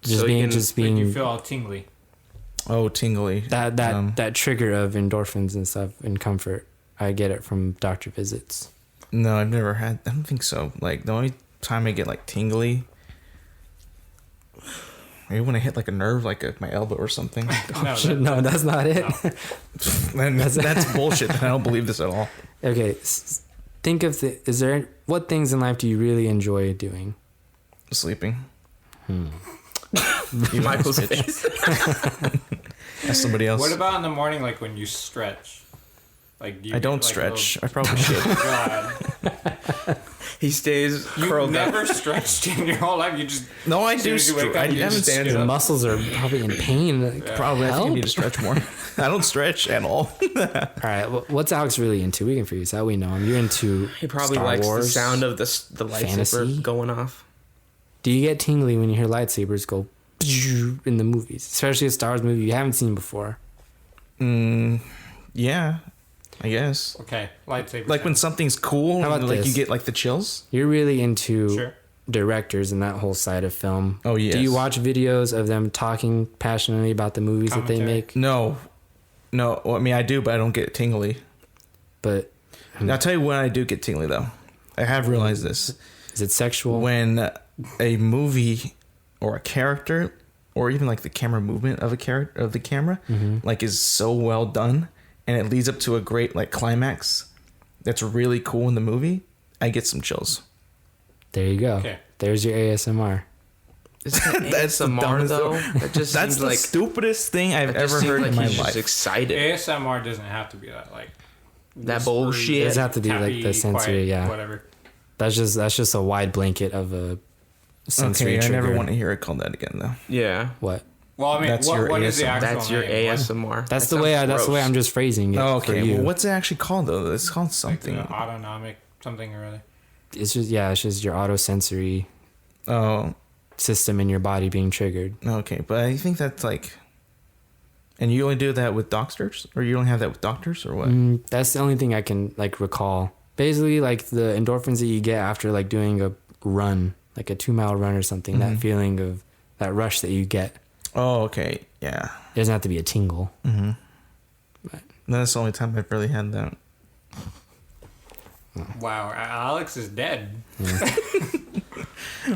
Just So you can- Like you feel all tingly. Oh, tingly. that trigger of endorphins and stuff and comfort. I get it from doctor visits. No, I've never had. I don't think so. Like the only time I get like tingly, maybe when I hit like a nerve, like my elbow or something. No, No, that's not it. That's bullshit. I don't believe this at all. Okay, think of what things in life do you really enjoy doing? Sleeping. Michael's face. That's somebody else. What about in the morning, like when you stretch? Like do you I don't get, like, stretch. a I probably should. little- God, He stays you've curled up. never stretched in your whole life. You just No, I as do. soon as you wake up, I you haven't just stand get The up. muscles are probably in pain. Like, Probably. I think I help. need to stretch more. I don't stretch at all. All right, what's Alex really into? We can figure this out. We know him. You're into He probably Star likes Wars. the sound of the lightsaber fantasy. going off. Do you get tingly when you hear lightsabers go in the movies, especially a Star Wars movie you haven't seen before? Yeah, I guess. okay, lightsaber. Like when something's cool, How about like this? you get like the chills. You're really into Sure. directors and that whole side of film. Oh, yes. Do you watch videos of them talking passionately about the movies that they Commentary. make? No. Well, I mean, I do, but I don't get tingly. But I'll tell you when I do get tingly though. I have realized this. is it sexual? When a movie or a character or even like the camera movement of the camera like is so well done and it leads up to a great like climax that's really cool in the movie, I get some chills. There you go. Okay. There's your ASMR. Is that That's the ASMR dumbest though? That just That's seems the like stupidest thing I've that just ever seems heard like in my he's just life. excited. ASMR doesn't have to be that like That whispery, bullshit. It doesn't have to be like happy, the sensory, quiet, yeah. whatever. That's just a wide blanket of a sensory Okay, I trigger. never want to hear it called that again though. Yeah, What? Well, I mean, That's your what is the ASMR. actual that's your name? ASMR. That's That the way. sounds That's the way gross. I'm just phrasing it Oh, for okay. you. Well, what's it actually called though? It's called Like something. the autonomic something or other. It's just your autosensory Oh, system in your body being triggered. okay. But I think that's like, and you only do that with doctors, or you only have that with doctors, or what? That's the only thing I can like recall. Basically, like the endorphins that you get after like doing a run, like a 2-mile run or something. That feeling of that rush that you get. Oh, okay. Yeah. It doesn't have to be a tingle. That's the only time I've really had that. Wow, Alex is dead.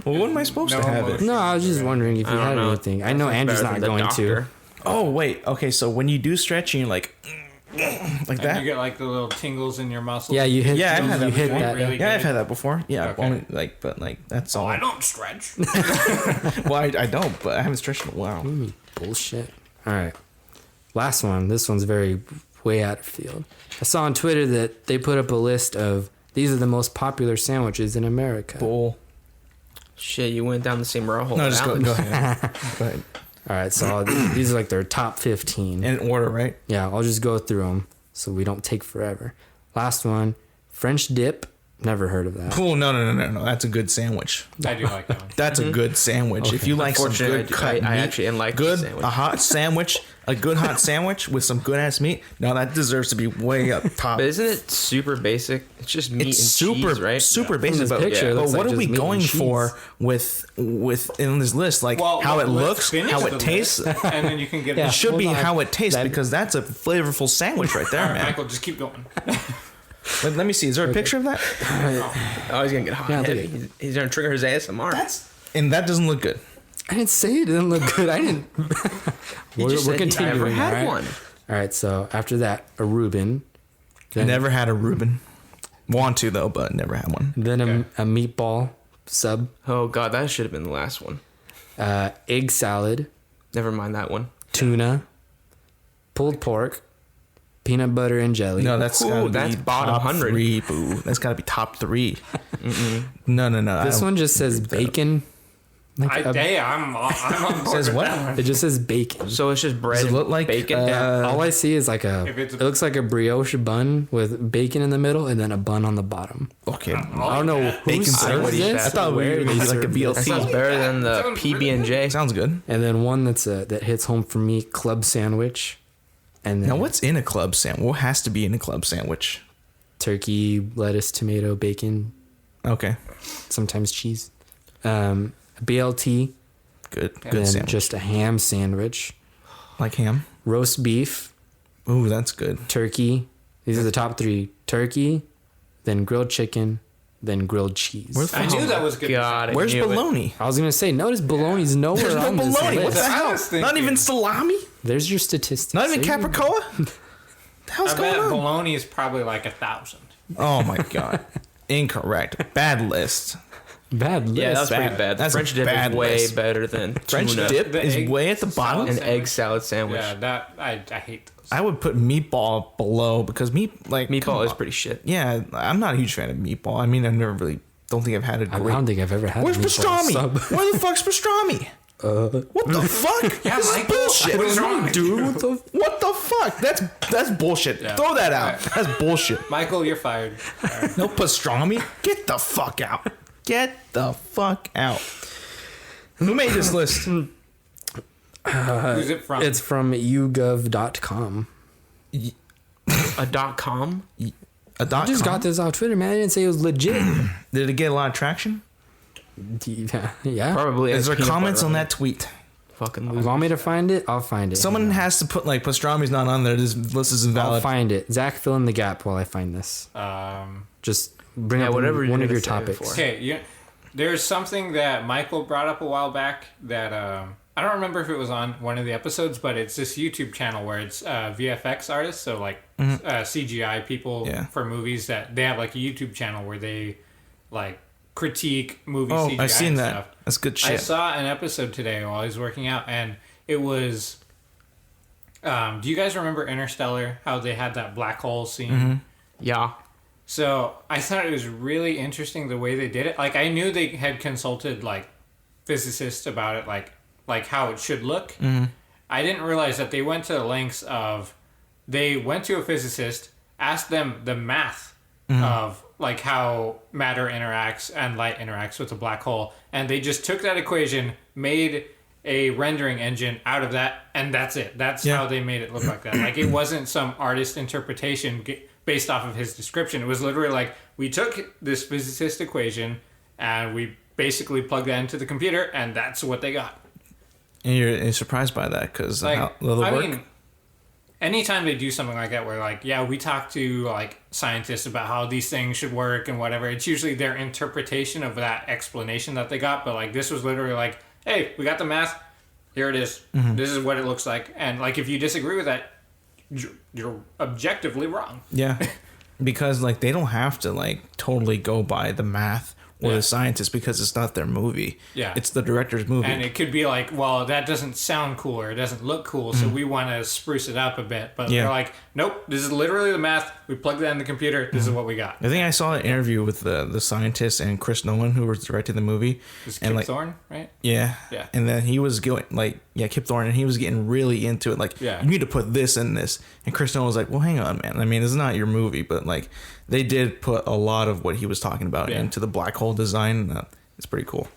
Well, when am I supposed No to have it? emotion. No, I was just wondering if I you don't had know. anything. I know That's Andrew's better not than the going to. doctor. Oh, wait. Okay, so when you do stretch and you're like And you that. get like the little tingles in your muscles. Yeah, you hit. Yeah, I've had you that hit before. that. Really Yeah, I've good. had that before. Yeah, Okay. only like, but like that's all. I don't stretch. Well, I don't, but I haven't stretched in a while. Bullshit. All right. Last one. This one's very way out of field. I saw on Twitter that they put up a list of these are the most popular sandwiches in America. Bull. Shit, you went down the same row hole. No, as just go Alex. ahead. Go ahead. All right, so these are like their top 15. In order, right? Yeah, I'll just go through them so we don't take forever. Last one, French dip. Never heard of that. Oh, no. That's a good sandwich. I do like that one. That's a good sandwich. If you like some Unfortunately, good cut I meat, actually like good the sandwich. a hot sandwich, a good hot sandwich with some good ass meat. Now that deserves to be way up top. But isn't it super basic? It's just meat It's and super cheese, right? super From basic. this But, picture, it but looks what like are we just meat and going cheese. for with in this list? Like Well, how it let's looks, finish how the it tastes. list, and then you can get. Yeah. It should be Hold on. how it tastes That- because that's a flavorful sandwich right there, All right, man. Michael, just keep going. Let me see. Is there a picture of that? Oh, he's gonna get hot Yeah, and look heavy. He's gonna trigger his ASMR. And that doesn't look good. I didn't say it didn't look good. I didn't. He we're just said he continuing. never had all right? one. All right, so after that, a Reuben. Then, Never had a Reuben. Want to though, but never had one. Then Okay. a meatball sub, Oh god, that should have been the last one. egg salad, Never mind that one. tuna, pulled pork, peanut butter and jelly. No, that's Ooh, gotta be that's bottom top 100. 3, boo. That's gotta be top 3. No. This one just says bacon, Like I'm on board Says with what? that one. it just says bacon. So it's just bread Does it and look like bacon. All I see is like If it's it looks like a brioche bun with bacon in the middle and then a bun on the bottom. Okay. I don't know who Bacon serves sandwich. this. I thought we where were they gonna be like a serve BLT. this. That sounds better than the Sounds really PB&J. Sounds good. And then one that hits home for me, club sandwich. And then Now, what's in a club sandwich? What has to be in a club sandwich? turkey, lettuce, tomato, bacon, Okay. sometimes cheese. BLT, Good. and Good then sandwich. just a ham sandwich, Like ham. roast beef, Ooh, that's good. turkey. These are the top three: turkey, then grilled chicken, then grilled cheese. Where's the I knew that was good. God, I Where's knew it. bologna? I was gonna say, notice bologna's nowhere There's no on this bologna. What list. the I hell? was thinking- Not even salami? There's your statistics. Not even See? capricoa? The hell's I going bet on? bologna is probably like 1,000. Oh my god. Incorrect. Bad list. Bad list. Yeah, that's Bad. pretty bad. The That's a French dip bad is way list. better than French tuna. dip The is egg way at the bottom. salad An egg salad sandwich. Yeah, that I hate those. I would put meatball below because come Meatball is on. pretty shit. Yeah, I'm not a huge fan of meatball. I mean, don't think I've had a I great. don't think I've ever had. Where's a meatball pastrami? sub. Where the fuck's pastrami? What the fuck? Yeah, this is Michael, bullshit. what's wrong, Dude, what the? What the fuck? That's bullshit. Yeah. Throw that out. That's bullshit. Michael, you're fired. All right. No pastrami. Get the fuck out. Get the fuck out. Who made this list? Who's it from? It's from yougov.com. A .com? A dot I just com? got this off Twitter, man. I didn't say it was legit. Did it get a lot of traction? yeah. Probably. Is has there peanut comments butter on it. that tweet? Fucking You loser. want me to find it? I'll find it. Someone has to put like pastrami's not on there. This list is I'll invalid. find it. Zach, fill in the gap while I find this. Just bring Yeah, up whatever one you're of gonna your say topics. before. Okay, there's something that Michael brought up a while back that I don't remember if it was on one of the episodes, but it's this YouTube channel where it's VFX artists, so like CGI people Yeah. for movies that they have like a YouTube channel where they like critique movie Oh, CGI I've seen and that. stuff. That's good I shit. saw an episode today while I was working out, and it was. Do you guys remember Interstellar? How they had that black hole scene? Yeah. So I thought it was really interesting the way they did it. Like I knew they had consulted like physicists about it, like how it should look. I didn't realize that they went to the lengths of they went to a physicist, asked them the math of like how matter interacts and light interacts with a black hole, and they just took that equation, made a rendering engine out of that, and that's it. That's Yeah. how they made it look like that. Like it wasn't some artist interpretation based off of his description. It was literally like we took this physicist equation and we basically plugged that into the computer, and that's what they got. And you're surprised by that because Like, the work. I mean, anytime they do something like that, where like, yeah, we talk to like scientists about how these things should work and whatever, it's usually their interpretation of that explanation that they got. But like, this was literally like, hey, we got the math. Here it is. This is what it looks like. And like, if you disagree with that, you're objectively wrong. Yeah, because like they don't have to like totally go by the math or Yeah. the scientists because it's not their movie. Yeah. It's the director's movie. And it could be like, well, that doesn't sound cool or it doesn't look cool, so we want to spruce it up a bit. But Yeah. they're like, nope, this is literally the math. We plugged that in the computer. This is what we got. I think I saw an interview with the scientist and Chris Nolan who was directing the movie. This is and Kip like Thorne, right? yeah. Yeah. And then he was going like Kip Thorne, and he was getting really into it. Like, Yeah. you need to put this in this. And Chris Nolan was like, well, hang on, man. I mean, it's not your movie, but like they did put a lot of what he was talking about Yeah. into the black hole design. It's pretty cool.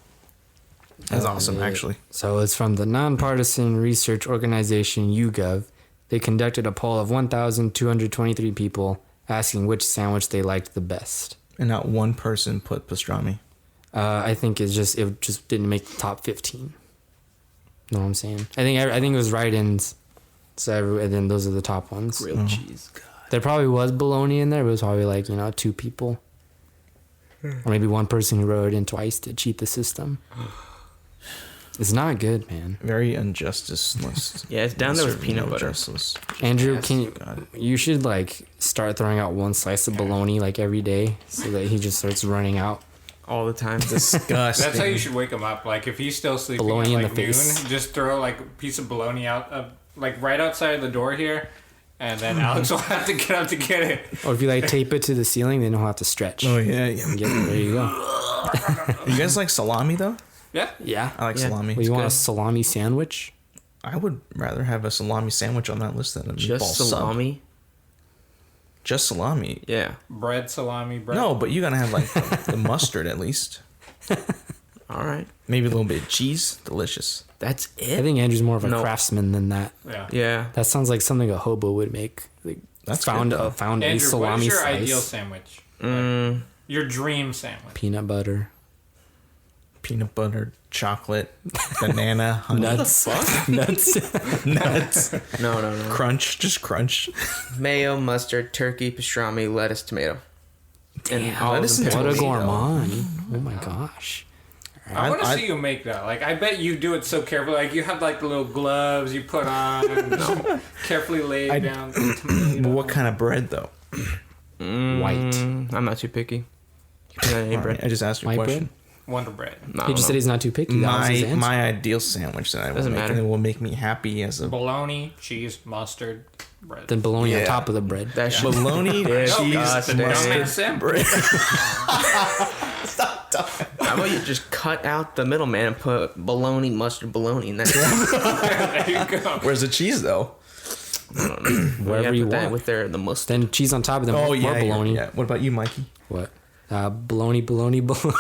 That's awesome, actually. So it's from the nonpartisan research organization YouGov. They conducted a poll of 1,223 people asking which sandwich they liked the best. And not one person put pastrami. I think it just didn't make the top 15. Know what I'm saying? I think it was write-ins. So and then those are the top ones. Grilled cheese. God. There probably was bologna in there, but it was probably like 2 people. Or maybe one person who wrote it in twice to cheat the system. It's not good, man. Very injustice list. Yeah, it's down there with Certainly peanut butter. injustice. Andrew, Yes, can God. you should like start throwing out one slice of bologna like every day so that he just starts running out. All the time. Disgusting. That's how you should wake him up. Like if he's still sleeping Bologna at in like the noon, face. just throw like a piece of bologna out, like right outside the door here, and then Alex will have to get up to get it. Or if you like tape it to the ceiling, then he'll have to stretch. Oh yeah, yeah. There you go. You guys like salami though? Yeah. Yeah. I like Yeah. salami. Well, It's you want a good. salami sandwich? I would rather have a salami sandwich on that list than a meatball Just sub. salami. Just salami. Yeah. Bread, salami, bread. No, but you gotta have like the mustard at least. All right. Maybe a little bit of cheese. Delicious. That's I it. think Andrew's more of a No. craftsman than that. Yeah. Yeah. That sounds like something a hobo would make. Like, That's found good, though. found a Andrew, what salami is your slice, ideal sandwich? Mm, Your dream sandwich? peanut butter, Peanut butter, chocolate, banana, honey, nuts, nuts. nuts, no. crunch, just crunch. Mayo, mustard, turkey, pastrami, lettuce, tomato. And all lettuce of them and What a pickles. tomato. gourmand! Oh my gosh. I want to I- see you make that. Like, I bet you do it so carefully. Like, you have like the little gloves you put on, and carefully laid down the tomato. What kind of bread though? White. I'm not too picky. You got any All bread? right, I just asked you a White question. Wonder bread. No, I He don't just said know. he's not too picky. That was his My answer. my ideal sandwich that I will Doesn't make matter. and it will make me happy as a Bologna, cheese, mustard, bread. Then bologna on Yeah. top of the bread. That shit. bologna, Yeah, cheese, God, the damn. dumbass sandwich. How about you just cut out the middleman and put bologna, mustard, bologna, and that's There you go. Where's the cheese though? Wherever you put that want. with the mustard. Then cheese on top of them. Oh more yeah, bologna. yeah. What about you, Mikey? What? Bologna, bologna, bologna.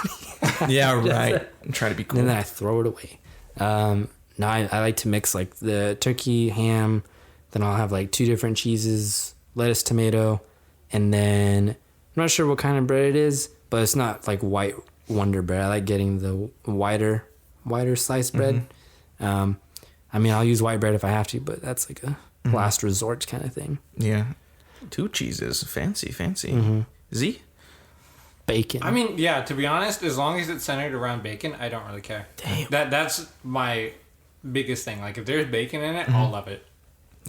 Yeah, right. I'm trying to be cool. And then I throw it away. Now I like to mix like the turkey, ham. Then I'll have like 2 different cheeses, lettuce, tomato, and then I'm not sure what kind of bread it is, but it's not like white Wonder Bread. I like getting the wider sliced bread. I mean, I'll use white bread if I have to, but that's like a last resort kind of thing. Yeah. 2 cheeses. Fancy. Z? Bacon. I mean, yeah, to be honest, as long as it's centered around bacon, I don't really care. Damn. That's my biggest thing. Like, if there's bacon in it, I'll love it.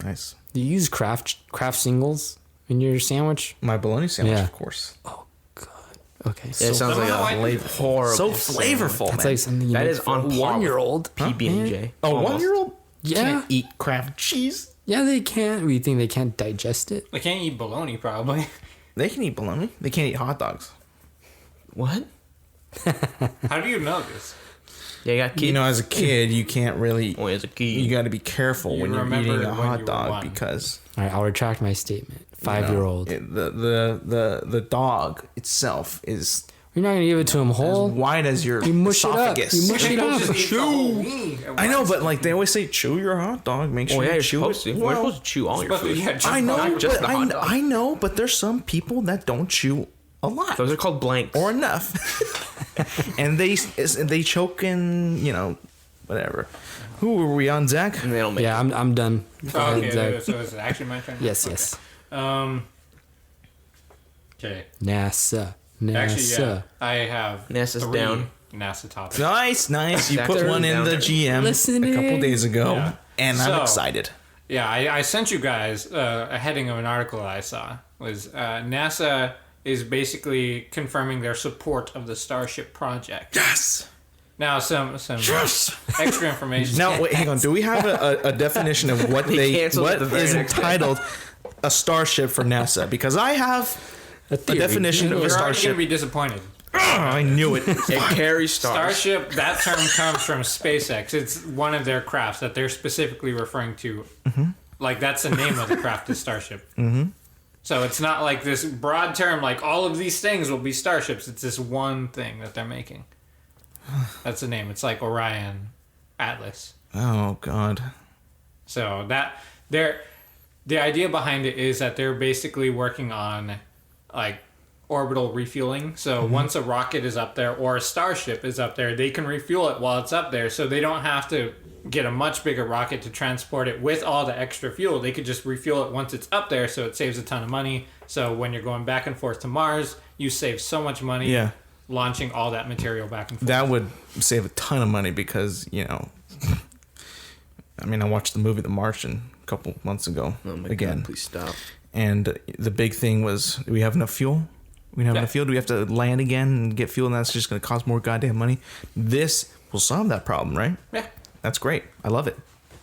Nice. do you use Kraft singles in your sandwich? My bologna sandwich, Yeah. of course. Okay, Yeah, so it sounds like Somehow I a do. horrible. So flavorful, that's man. like something you That make is for on a par 1-year-old. PB&J. A Almost. 1-year-old Yeah. can't eat Kraft cheese. Yeah, they can't. We think they can't digest it. I can't eat bologna, probably. They can eat bologna. They can't eat hot dogs. What? How do you know this? Yeah, you got kids. You know, as a kid, you can't really. Oh, as a kid. You got to be careful You when you're remember eating a when hot you were dog 1. because All right, I'll retract my statement. you know, 5-year-old. the dog itself is You're not gonna give it to him as whole. wide as your You mush it up. esophagus. You mush it People up. just eat the whole meat at I know, once. but like they always say, chew your hot dog. Make sure Oh yeah, you you're chew supposed it. to. We're Well, supposed to chew all your But, food. yeah, just I know, Not just but the hot dog. I know, but there's some people that don't chew a lot Those are called blanks. or enough, and they choke in whatever. Who were we on, Zach? and they don't make. Yeah, I'm done. Go Oh, ahead, okay, Zach. so is it actually my turn? Yes. Okay. NASA. Actually, yeah. NASA. I have NASA's 3 down. NASA topics. Nice. You Zach put turned one in down. the GM Listening. a couple days ago, Yeah. and So- I'm excited. Yeah, I sent you guys a heading of an article I saw. Was NASA is basically confirming their support of the Starship project. Yes. Now, some Yes. extra information. Now, wait, hang on. Do we have a definition of what canceled what at the very is next day. entitled a starship for NASA? Because I have a theory. definition of a You're already going to starship. be disappointed. I knew it. It carries stars. Starship, that term comes from SpaceX. It's one of their crafts that they're specifically referring to. Like, that's the name of the craft is Starship. So it's not like this broad term, like all of these things will be starships. It's this one thing that they're making. That's the name. It's like Orion, Atlas. Oh God. So the idea behind it is that they're basically working on like orbital refueling. So once a rocket is up there or a starship is up there, they can refuel it while it's up there. So they don't have to get a much bigger rocket to transport it with all the extra fuel. They could just refuel it once it's up there, so it saves a ton of money. So when you're going back and forth to Mars, you save so much money Yeah. launching all that material back and forth. That would save a ton of money because I mean, I watched the movie The Martian a couple months ago Oh my again, God, please stop. and the big thing was, do we have enough fuel? We don't have Yeah. enough fuel. Do we have to land again and get fuel? And that's just going to cost more goddamn money. This will solve that problem, right? Yeah. That's great. I love it.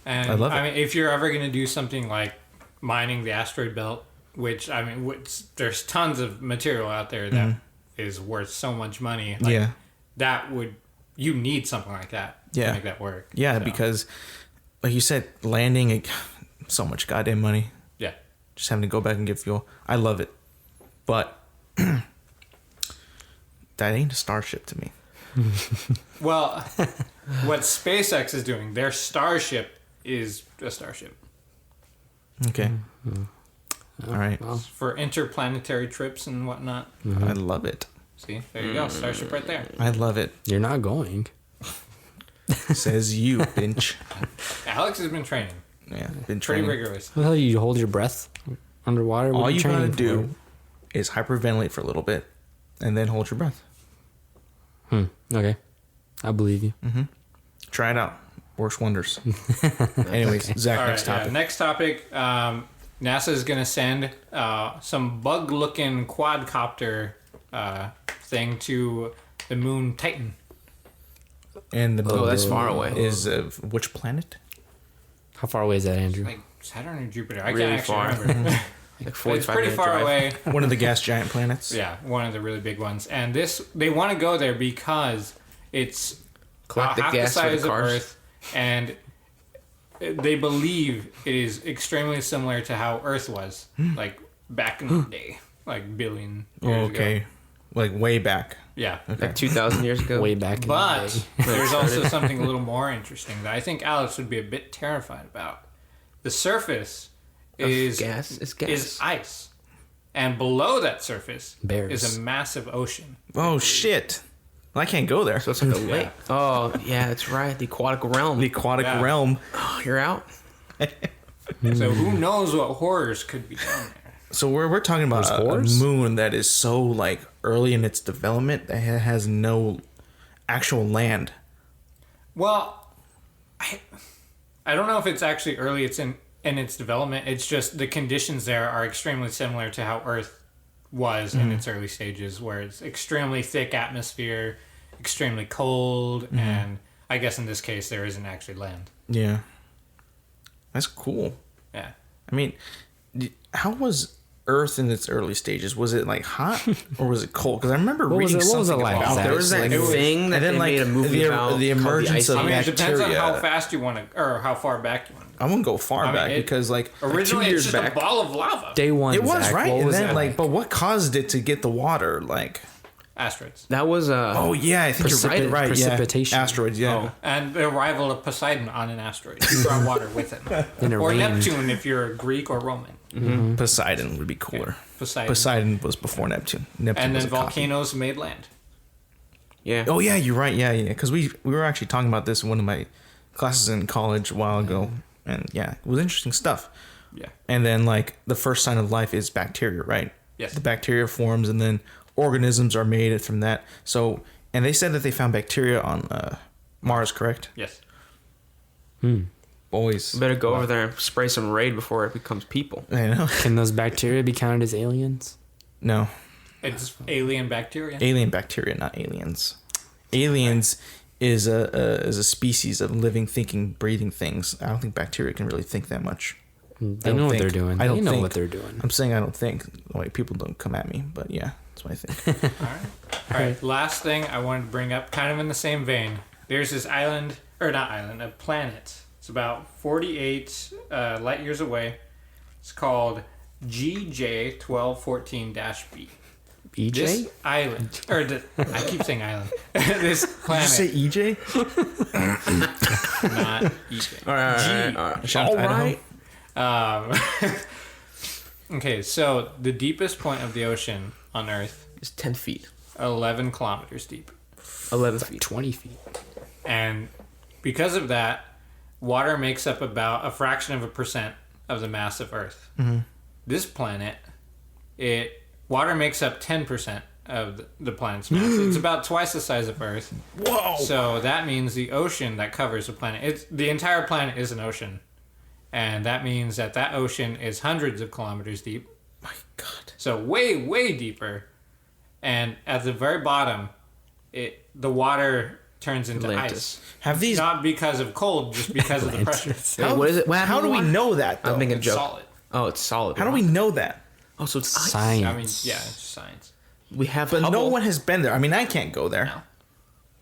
And I love it. I mean, if you're ever going to do something like mining the asteroid belt, there's tons of material out there that is worth so much money. Like, Yeah. that would you need something like that Yeah. to make that work. Yeah, So, because like you said, landing, so much goddamn money. yeah. Just having to go back and get fuel. I love it. But that ain't a starship to me. Well, what SpaceX is doing, their Starship is a starship Okay. All right. Well, for interplanetary trips and whatnot. I love it. See, there you go, Starship right there. I love it. you're not going. Says you, bitch. Alex has been training Yeah, been pretty training. rigorous. What the hell? You hold your breath underwater? What All are you gotta training for? do is hyperventilate for a little bit, and then hold your breath. Okay, I believe you. Try it out. Works wonders. Anyways, Zach, All next right, topic. yeah, next topic. NASA is going to send some bug-looking quadcopter thing to the moon Titan. And the Oh, that's far away. Is which planet? How far away is that, Andrew? Like Saturn or Jupiter? I Really can't actually far. remember. Like But 45 it's pretty minute far drive. away. One of the gas giant planets. Yeah, one of the really big ones. And they want to go there because it's Collect the half the gas for the size of cars. Earth, and they believe it is extremely similar to how Earth was, like back in the day, like billion years ago. Okay. Like way back. Yeah. Like 2,000 years ago. Way back in the But day. there's also something a little more interesting that I think Alex would be a bit terrified about. The surface is gas. It's gas. is ice, and below that surface Bears. is a massive ocean. Oh shit! Well, I can't go there. So it's like a lake. Oh, yeah, that's right. The aquatic realm. The aquatic Yeah. realm. Oh, you're out. So who knows what horrors could be down there? So we're talking about There's a horse? moon that is so like early in its development that has no actual land. Well, I don't know if it's actually early. It's in its development. It's just the conditions there are extremely similar to how Earth was in its early stages, where it's extremely thick atmosphere, extremely cold, and I guess in this case there isn't actually land. Yeah, that's cool. Yeah. I mean, how was Earth in its early stages? Was it like hot or was it cold? Because I remember What was reading it- what was something it like, about Zach? There was that like, thing that and then, they like, made a movie the- about. the called emergence of I mean, it depends on bacteria. how fast you want to, or how far back you want to go. I wouldn't go far I mean, back it- because like Originally, 2 it's years just back, a ball of lava. Day one. it was Zach, right, what and was then it like, but what caused it to get the water? Like, Asteroids. That was oh yeah, I think Poseidon. you're right. Precipitation. Yeah, asteroids. Yeah. Oh, and the arrival of Poseidon on an asteroid. He brought water with him. In a Or rain. Neptune if you're Greek or Roman. Poseidon would be cooler. Poseidon. Poseidon was before Neptune. Neptune And was then a copy. volcanoes made land. yeah. Oh yeah, you're right. Yeah. Because we were actually talking about this in one of my classes in college a while ago, and yeah, it was interesting stuff. Yeah. And then like the first sign of life is bacteria, right? Yes. The bacteria forms, and then organisms are made from that. So, and they said that they found bacteria on Mars, correct? Yes. Boys, Better go over there and spray some Raid before it becomes people. I know. Can those bacteria be counted as aliens? No, It's alien bacteria. alien bacteria, not aliens. Aliens is a species of living, thinking, breathing things. I don't think bacteria can really think that much. They don't know what think. they're doing. I don't They know think. what they're doing. I'm saying I don't think. Like people don't come at me, but yeah, that's what I think. All right. Last thing I wanted to bring up, kind of in the same vein. There's this island, or not island, a planet. It's about 48 light years away. It's called GJ1214-B. EJ? This island, I keep saying island. This planet, EJ? not EJ. All right. Shout out to Idaho. Okay, so the deepest point of the ocean on Earth, It's 10 feet. 11 kilometers deep. 11 feet. 20 feet. And because of that, water makes up about a fraction of a percent of the mass of Earth. This planet, water makes up 10% of the planet's mass. It's about twice the size of Earth. Whoa! So that means the ocean that covers the planet, the entire planet is an ocean. And that means that ocean is hundreds of kilometers deep. My God. So way, way deeper. And at the very bottom, the water turns into Atlantis. ice. Have these? Not because of cold, just because of the pressure. Wait, what is it? What How do happened we to the know that? water? I'm Though? making a It's joke. solid. Oh, it's solid. How do we know that? Oh, so it's ice. Science. I mean, yeah, it's science. We have But no Hubble. one has been there. I mean, I can't go there. No.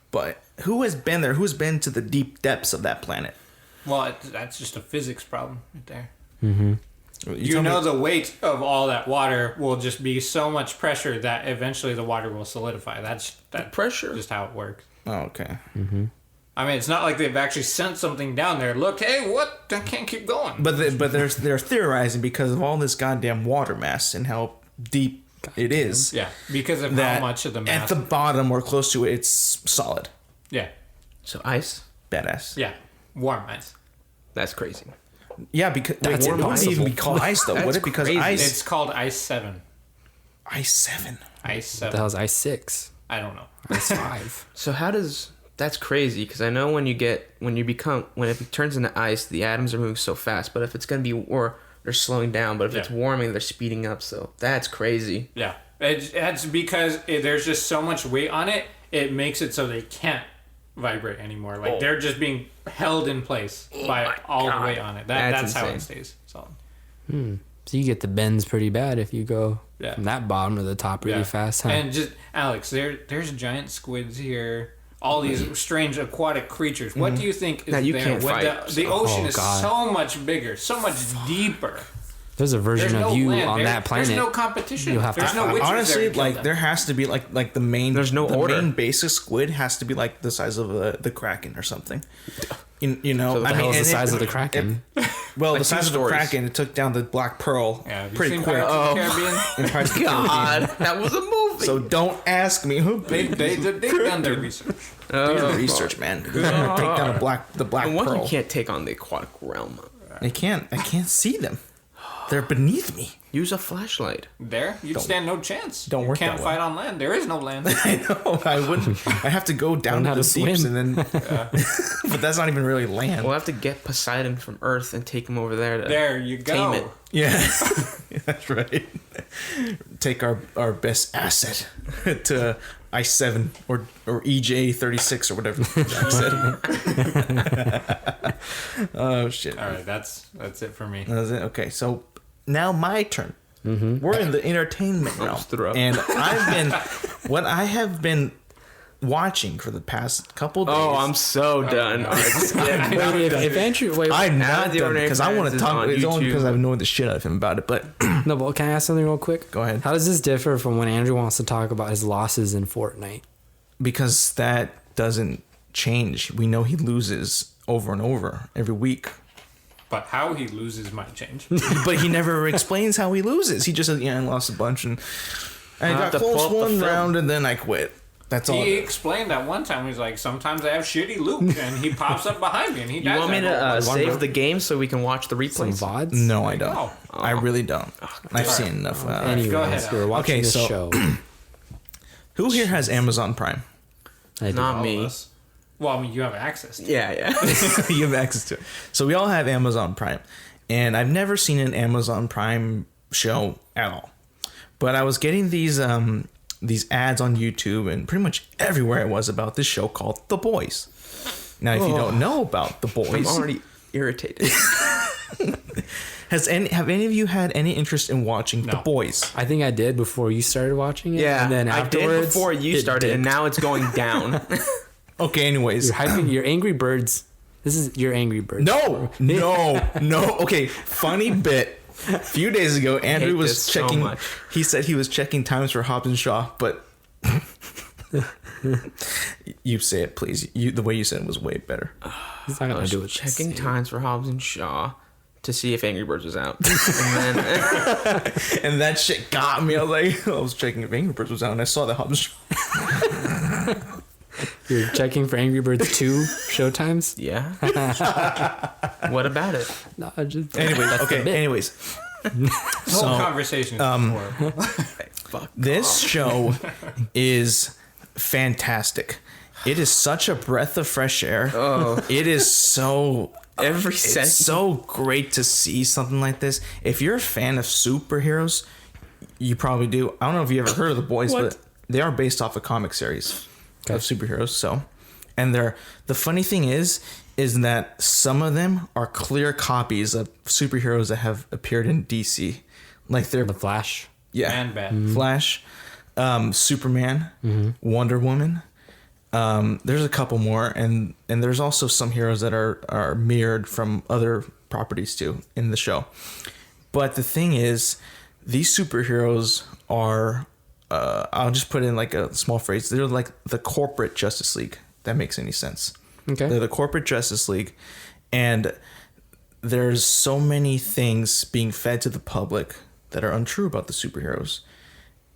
But Who has been there? Who's been to the deep depths of that planet? Well, that's just a physics problem right there. Mm-hmm. You know the weight of all that water will just be so much pressure that eventually the water will solidify. That's pressure. just how it works. Oh, okay. Mm-hmm. I mean, it's not like they've actually sent something down there. Look, hey, what? I can't keep going. But they're theorizing because of all this goddamn water mass and how deep it is. Yeah, because of That how much of the mass. at the bottom or close to it, it's solid. Yeah, So ice. Badass. yeah, warm ice. That's crazy. Yeah, because That's it wouldn't impossible. even be called ice though, would That's it? Because crazy. ice, It's called Ice 7. ice 7. Ice What 7. the hell's ice 6? I don't know. Ice 5. So how does that's crazy? Because I know when it turns into ice, the atoms are moving so fast. But if it's gonna be or they're slowing down. But if it's Yeah. warming, they're speeding up. So that's crazy. Yeah, it's because there's just so much weight on it. It makes it so they can't vibrate anymore. Like they're just being held in place by all the weight on it. That's how it insane. stays solid. So you get the bends pretty bad if you go Yeah. from that bottom to the top really fast, huh? And just Alex, there's giant squids here. All these strange aquatic creatures. What do you think is Now, you there? can't When fight. the ocean Oh, is God. so much bigger, so much deeper. There's a version There's of no you land. on that planet. There's no competition. You'll have to There's no witches Honestly, there to kill like them. there has to be like the main. There's no the order. main basic squid has to be like the size of the Kraken or something. You know, So the What the hell is the and size it- of the Kraken? Well, Like the size two of the stories. Kraken, it took down the Black Pearl Yeah, have you pretty seen quick. Pirates of the Caribbean? in Pirates of the Caribbean. God, that was a movie. So don't ask me who They've done their research. do the research, man. Who's gonna take down the Black No wonder Pearl? you can't take on the aquatic realm. I can't see them. They're beneath me. Use a flashlight. There, you'd stand no chance. don't you work can't that way. fight on land. There is no land. I know. I wouldn't. I have to go down Learn to how the to deeps swim. and then. But that's not even really land. We'll have to get Poseidon from Earth and take him over there to There you go. tame it. Yeah, that's right. Take our best asset to I-7 or EJ-36 or whatever Jack said. Oh shit. All right, that's it for me. That was it. Okay, so now my turn. We're in the entertainment realm, threw up. and what I have been watching for the past couple days. Oh, I'm so done. Alright, skip. Wait, if Andrew, wait, I'm Now not the done Ordinary because I want Parents to is talk. on It's only YouTube. because I've annoyed the shit out of him about it. But no, but can I ask something real quick? Go ahead. How does this differ from when Andrew wants to talk about his losses in Fortnite? because that doesn't change. We know he loses over and over every week. But how he loses might change. But he never explains how he loses. He just says, "Yeah, I lost a bunch, and I I'll got have to close pull up the one film. round, and then I quit." That's all. He explained that one time. He's like, sometimes I have shitty loot, and he pops up behind me, and he You dies. want me that whole to bunch. save the game so we can watch the Some replays? VODs? No, I don't. go. I really don't. I've seen enough. Anyways, Go ahead, we were watching Okay, this so- show. Who here has Amazon Prime? I do. Not All of me. us. Well, I mean, you have access to it. Yeah. You have access to it. So we all have Amazon Prime, and I've never seen an Amazon Prime show at all. But I was getting these ads on YouTube and pretty much everywhere it was about this show called The Boys. Now, if you don't know about The I'm Boys, already irritated. have any of you had any interest in watching The No. Boys? I think I did before you started watching it. Yeah, and then I did afterwards, before you it started, and dipped. now it's going down. Okay, anyways. You're hyping your Angry Birds. This is your Angry Birds. No. Okay, funny bit. A few days ago, Andrew hate was this so checking. much. He said he was checking times for Hobbs and Shaw, but you say it, please. The way you said it was way better. It's not I gonna was do it. checking times for Hobbs and Shaw to see if Angry Birds was out. And then And that shit got me. I was like, I was checking if Angry Birds was out, and I saw the Hobbs and Shaw. You're checking for Angry Birds 2 showtimes? yeah. What about it? No, just Anyways, that's the okay. bit. Anyways, The whole conversation is horrible. Fuck. this show is fantastic. It is such a breath of fresh air. Oh. It is so. Every It's second. so great to see something like this. If you're a fan of superheroes, you probably do. I don't know if you ever heard of The Boys, but they are based off a comic series of superheroes. So, and the funny thing is that some of them are clear copies of superheroes that have appeared in DC, like they're The Flash. And bad. Flash, Superman, Wonder Woman, There's a couple more, and there's also some heroes that are mirrored from other properties too in the show. But the thing is, these superheroes are, I'll just put in like a small phrase, they're like the corporate Justice League. If that makes any sense. Okay. They're the corporate Justice League, and there's so many things being fed to the public that are untrue about the superheroes.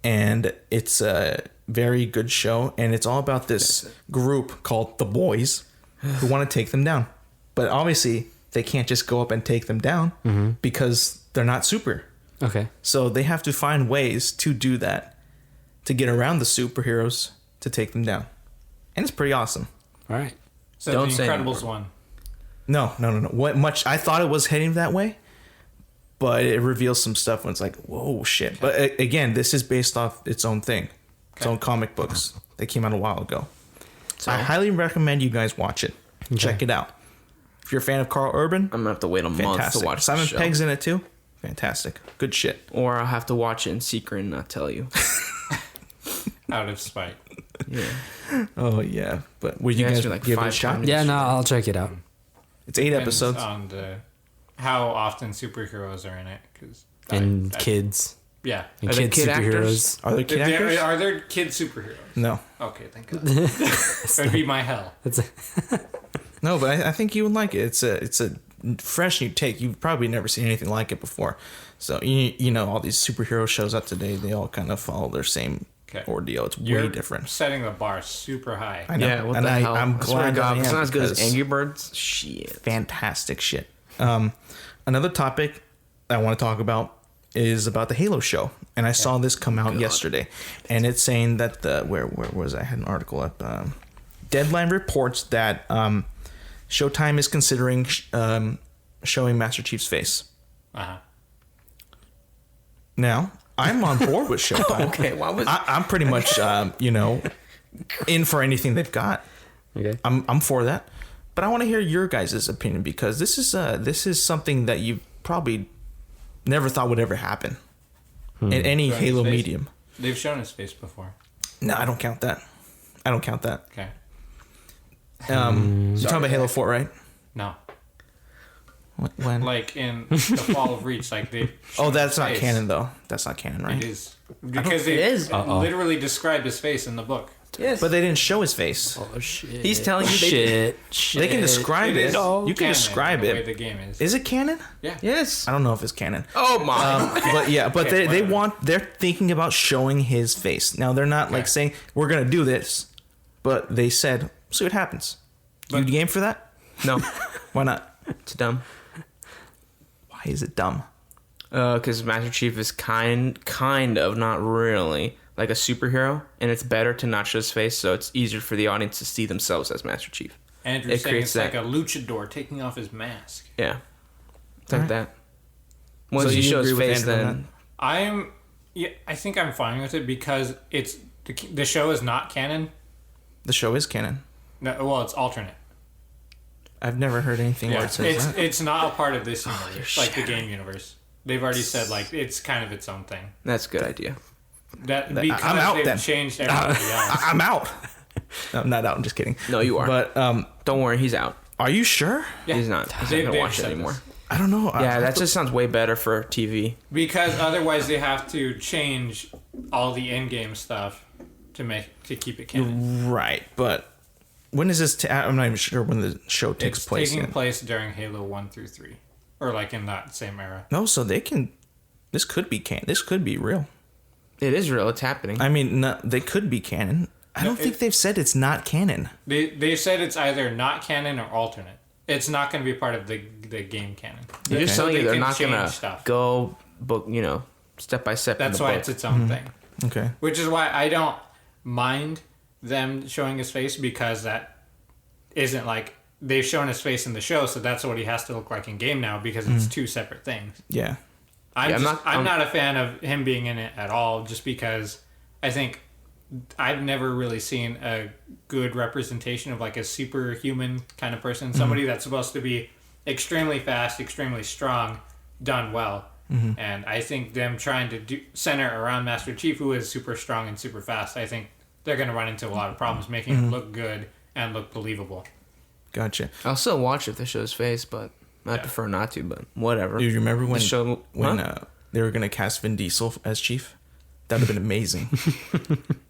And it's a very good show, and it's all about this group called the Boys who want to take them down. But obviously, they can't just go up and take them down because they're not super. Okay. So they have to find ways to do that, to get around the superheroes to take them down. And it's pretty awesome. All right. So Don't the say Incredibles anymore. one. No. What much I thought it was heading that way, but it reveals some stuff when it's like, whoa, shit. But again, this is based off its own thing, its own comic books. They came out a while ago. So I highly recommend you guys watch it. Check it out. If you're a fan of Carl Urban, I'm gonna have to wait a month fantastic. to watch Simon the show. Pegg's in it too. Fantastic. Good shit. Or I'll have to watch it in secret and not tell you. Out of spite. Yeah. Oh yeah. But would you Yeah, it's guys been like give it a 5 shot? times. Yeah, no, I'll check it out. It's 8 Depends episodes. on how often superheroes are in it. Cause And kids. Yeah. And Are they kid kid superheroes. actors? Are there kid actors? Are there kid superheroes? No. Okay, thank God. That'd be my hell. No, but I think you would like it. It's a fresh new take. You've probably never seen anything like it before. So you know all these superhero shows out today, they all kind of follow their same ordeal. It's You're way different. setting the bar super high. I know. Yeah, what and the hell? I'm I swear to glad God, that I it's am, not as good as because Angry Birds. Shit. fantastic shit. Another topic I want to talk about is about the Halo show, and I saw this come out yesterday, and it's saying that where was I had an article up. Deadline reports that Showtime is considering showing Master Chief's face. Uh-huh. Now I'm on board with Showtime. Okay, why was I'm pretty much in for anything they've got. Okay. I'm for that, but I want to hear your guys' opinion, because this is something that you probably never thought would ever happen in any Showing his Halo face? medium. They've shown his face before. No, I don't count that. Okay. You're talking about Halo 4, right? No. When? Like in the Fall of Reach, like they. Oh, that's not canon though. That's not canon, right? It is because they It is. literally described his face in the book. Yes. But they didn't show his face. Oh shit. He's telling you they did. shit. They can describe It it. is You can canon, describe the way it. the game is. Is it canon? Yeah. Yes. I don't know if it's canon. Oh my. But yeah, but Okay, they whatever. they're thinking about showing his face. Now they're not like Okay. saying we're gonna do this, but they said see what happens. You But- game for that? No, Why not? it's dumb. Why is it dumb? Because Master Chief is kind of, not really, like a superhero, and it's better to not show his face, so it's easier for the audience to see themselves as Master Chief. Andrew's It saying creates it's like that- a luchador taking off his mask. Yeah, it's like Alright. that. Once So you you show his agree with face, Andrew on then I think I'm fine with it because it's the show is not canon. The show is canon. No, well, it's alternate. I've never heard anything where Yeah, it says that. it's not a part of this universe, like the shattering game universe. They've already said like it's kind of its own thing. that's a good idea. That I'm because out they've then. changed everybody else. I'm out. No, I'm not out. I'm just kidding. No, you are. But Don't worry, he's out. are you sure? Yeah. He's not. He's They- not gonna they've watch it said anymore. this. I don't know. Yeah, that just sounds way better for TV. Because otherwise they have to change all the in-game stuff to keep it canon. right. But when is this? I'm not even sure when the show takes It's place. taking yet. place during Halo 1 through 3, or like in that same era. No, so they can. This could be canon. This could be real. It is real. It's happening. I mean, no, they could be canon. I don't think they've said it's not canon. They said it's either not canon or alternate. It's not going to be part of the game canon. They're just So telling you they they're can not change gonna stuff. go book, step by step. That's in the why book. it's its own thing. Okay. Which is why I don't mind them showing his face, because that isn't like they've shown his face in the show, so that's what he has to look like in game now, because it's two separate things. Yeah. I'm I'm not a fan of him being in it at all, just because I think I've never really seen a good representation of like a superhuman kind of person, somebody that's supposed to be extremely fast, extremely strong, done well. And I think them trying to center around Master Chief, who is super strong and super fast, I think they're going to run into a lot of problems making it look good and look believable. Gotcha. I'll still watch if they show his face, but I prefer not to. But whatever. Dude, you remember when Huh? They were gonna cast Vin Diesel as Chief? That would have been amazing.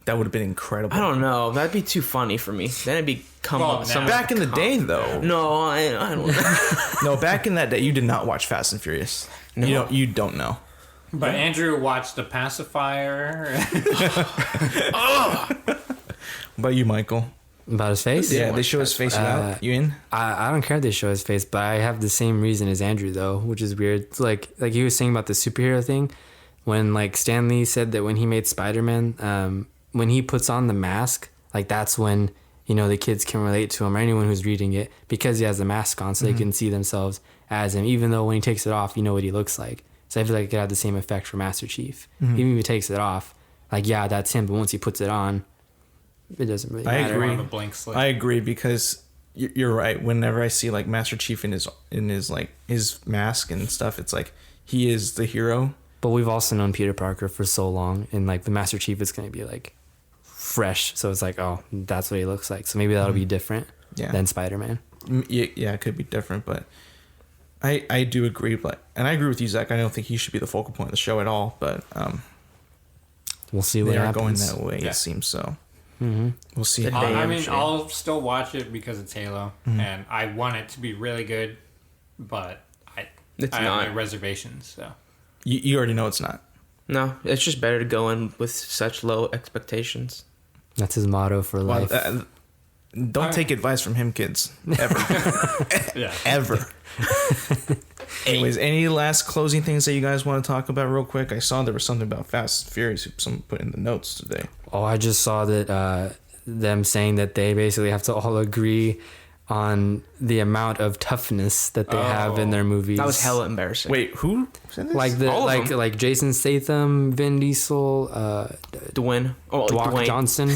That would have been incredible. I don't know. That'd be too funny for me. Then it'd become Well, some Back in the day, though. No, I don't know. No, back in that day, you did not watch Fast and Furious. No. You don't know. But Andrew watched The Pacifier. What about you, Michael? About his face? Yeah, they show his face. You in? I don't care if they show his face, but I have the same reason as Andrew though, which is weird. It's like he was saying about the superhero thing, when like Stan Lee said that when he made Spider-Man, when he puts on the mask, like that's when the kids can relate to him or anyone who's reading it because he has the mask on, so they can see themselves as him. Even though when he takes it off, you know what he looks like. So I feel like it could have the same effect for Master Chief. Even if he takes it off, like yeah, that's him. But once he puts it on, it doesn't really I matter. agree. On the blank slate. I agree because you're right. Whenever I see like Master Chief in his like his mask and stuff, it's like he is the hero. But we've also known Peter Parker for so long, and like the Master Chief is going to be like fresh. So it's like, oh, that's what he looks like. So maybe that'll be different than Spider-Man. Yeah, it could be different, but I do agree. And I agree with you, Zach. I don't think he should be the focal point of the show at all. But We'll see what they are happens. going that way. Yeah. It seems so. Mm-hmm. We'll see. The I damn mean, shame. I'll still watch it because it's Halo, and I want it to be really good, but I It's have not. my reservations. So You already know it's not. No, it's just better to go in with such low expectations. That's his motto for life. Don't take advice from him, kids. Ever. yeah, Ever. Anyways, any last closing things that you guys want to talk about real quick? I saw there was something about Fast and Furious someone put in the notes today. Oh, I just saw that them saying that they basically have to all agree on the amount of toughness that they have in their movies. That was hella embarrassing. Wait, who said this? Like the All of them. like Jason Statham, Vin Diesel, Dwayne. Oh, Dwayne Dwayne. Johnson.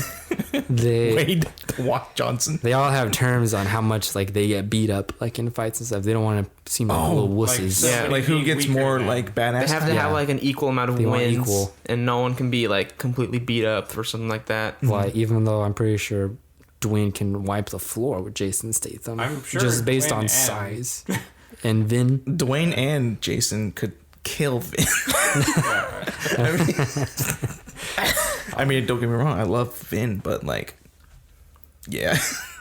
They Wade Walk Johnson. they all have terms on how much like they get beat up like in fights and stuff. They don't want to seem like little wusses. Yeah, Like who gets Weaker more than- like badass? They have to Yeah. have like an equal amount of They want wins, equal. and no one can be like completely beat up or something like that. Like even though I'm pretty sure Dwayne can wipe the floor with Jason Statham. I'm sure just based Dwayne on and- size. And Vin. Dwayne and Jason could kill Vin. I mean, don't get me wrong, I love Vin, but like, yeah,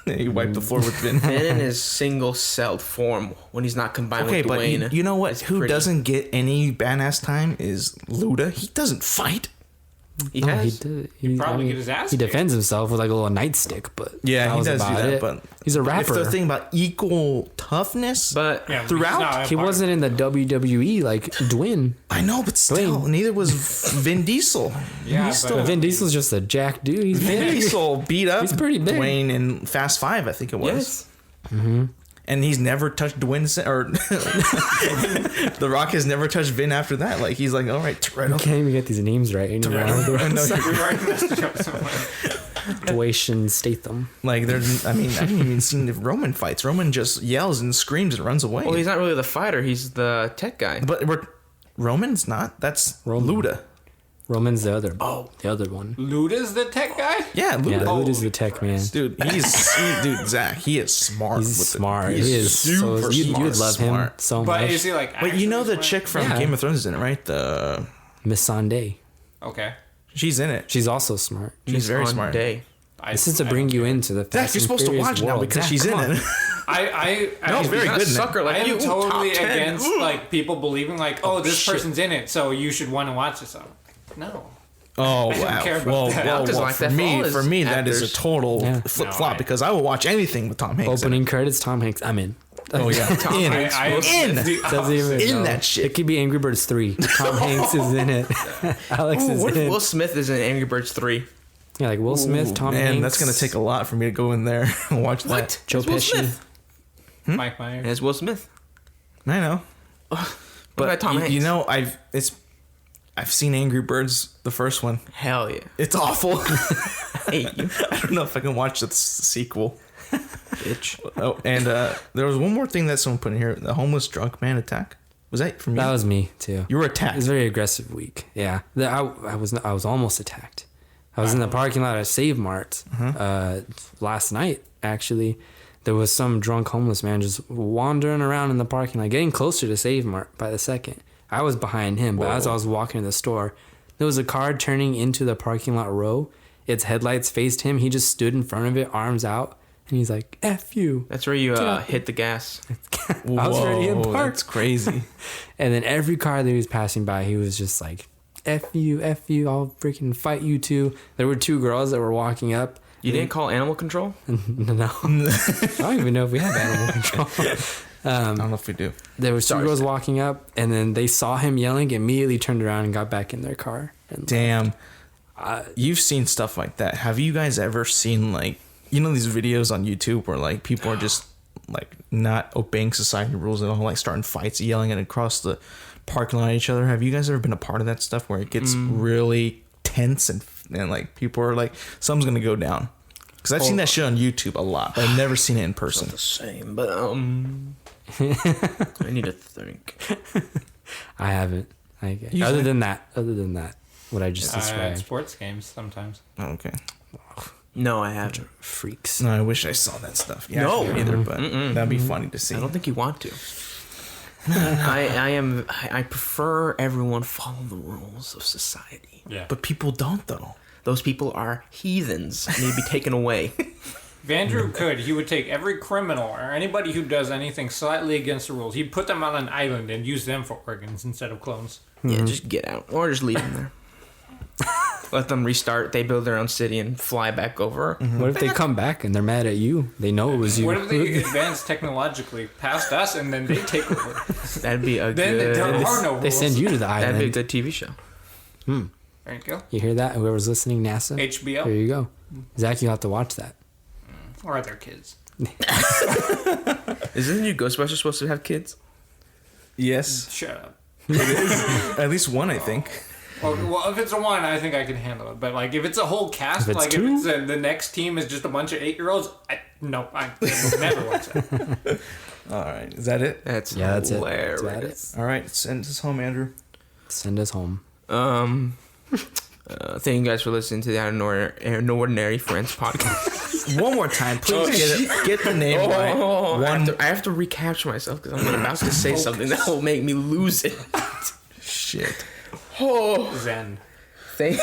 he wiped the floor with Vin. Vin in his single-celled form when he's not combined Okay, with but Dwayne. you know what? is Who pretty. doesn't get any badass time is Luda. He doesn't fight. He No, has. he probably get his ass He kicked. defends himself with like a little nightstick, but Yeah, that he was does do about that. it. But he's a If rapper. they're thinking about equal toughness, But Yeah, Throughout, He wasn't in the WWE like Dwayne. I know, but still, Dwayne. neither was Vin Diesel. Yeah, He's but- still But Vin Diesel's just a jack dude. He's Vin big. Diesel beat up He's pretty big. Dwayne in Fast 5, I think it was. yes, And he's never touched Dwayne or The Rock has never touched Vin after that. Like he's like, all right, You Toretto. can't even get these names right anymore. I know, We already messed it up somewhere. Dwayne Statham. like there's, I mean, I haven't even seen the Roman fights. Roman just yells and screams and runs away. well, he's not really the fighter. He's the tech guy. But Roman's not. That's Roman. Luda. Roman's the other. Oh, the other one. Luda's the tech guy? Yeah, Yeah, Luda. Luda's the tech man. Dude, dude, Zach, he is smart. He's with smart. It. He is super so. You would love him smart. so But much. is he like Wait, you know the actually chick from Yeah. Game of Thrones is in it, right? The Miss Sunday. smart? Okay. she's in it. She's also smart. She's very on smart. Day. This is to bring you into the Zach, Fast you're and supposed to Furious watch now world. because Zach, she's in come on. it. I it's very He's not good a in it. sucker like I you. am totally Top 10. against like people believing like, oh, this shit. person's in it, so you should want to watch this. I'm like, no. Oh don't wow! care about Well, that. well, Because well, like for that for all his me, that is a actors. total Yeah. flip No, flop I- because I will watch anything with Tom Hanks. Opening credits, Tom Hanks. I'm in. Oh yeah, in, in. Doesn't even In know. that shit. It could be Angry Birds 3. Tom Hanks is in it. Alex Ooh, is what if in. Will Smith is in Angry Birds 3? Yeah, like Will Smith, Tom Man, Hanks. that's gonna take a lot for me to go in there and watch that. What? Joe It's Will Pesci. Smith. Mike Myers. It's Will Smith. I know, What but about Tom Hanks? you know, I've seen Angry Birds, the first one. Hell yeah. It's awful. Hey, you I don't know if I can watch the sequel. bitch. Oh, and there was one more thing that someone put in here: the homeless drunk man attack. Was that from you? That was me too. You were It attacked. was a very aggressive week. Yeah, I was almost attacked, I was in the parking lot at Save Mart last night, actually. There was some drunk homeless man just wandering around in the parking lot, getting closer to Save Mart by the second. I was behind him, but as I was walking in the store, there was a car turning into the parking lot row. Its headlights faced him. He just stood in front of it, arms out, and he's like, F you. That's where you hit the gas. I was ready to park. That's crazy. And then every car that he was passing by, he was just like, F you, I'll freaking fight you too. There were 2 girls that were walking up. You didn't call animal control? No. I don't even know if we have animal control. I don't know if we do. There was 2 girls walking up, and then they saw him yelling, immediately turned around and got back in their car. And Damn. You've seen stuff like that. Have you guys ever seen, like, you know, these videos on YouTube where, like, people are just, like, not obeying society rules at all, like, starting fights, yelling at across the parking lot at each other? Have you guys ever been a part of that stuff where it gets really tense and like, people are like, something's going to go down? Because I've seen that shit on YouTube a lot, but I've never seen it in person. Not the same, but I need to think. I haven't. Other than that, what I just described. Sports games sometimes. Oh, okay. No, I haven't. Freaks. No, I wish I saw that stuff. Yeah, No. I don't either, but that'd be funny to see. I don't think you want to. I prefer everyone follow the rules of society. Yeah. But people don't, though. Those people are heathens. Need to be taken away. If Andrew could, he would take every criminal or anybody who does anything slightly against the rules. He'd put them on an island and use them for organs instead of clones. Yeah, just get out. Or just leave them there. Let them restart. They build their own city and fly back over. What if they come back and they're mad at you? They know it was you. What if they advance technologically past us and then they take over? That'd be a Then good... there are no rules. They send you to the That'd be a island. good TV show. There you go. You hear that? Whoever's listening, NASA? HBO. There you go. Zach, you have to watch that. Or are there kids? Isn't the new Ghostbusters supposed to have kids? Yes. Shut up. At least one, I think. Well, if it's a 1, I think I can handle it. But like, if it's a whole cast, If it's like 2? if it's the next team is just a bunch of 8-year-olds, I will never watch that. All right. Is that it? That's Yeah, that's it. hilarious. That's All right. Send us home, Andrew. Send us home. Thank you guys for listening to the Out of Ordinary Friends podcast. One more time, please. Get the name right. I have to recapture myself because I'm about to say something that will make me lose it. Shit. Oh, Zen. thank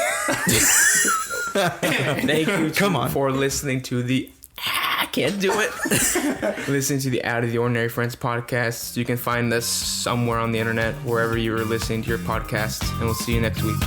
you for listening to the... I can't do it. Listening to the Out of the Ordinary Friends podcast. You can find us somewhere on the internet, wherever you are listening to your podcast. And we'll see you next week.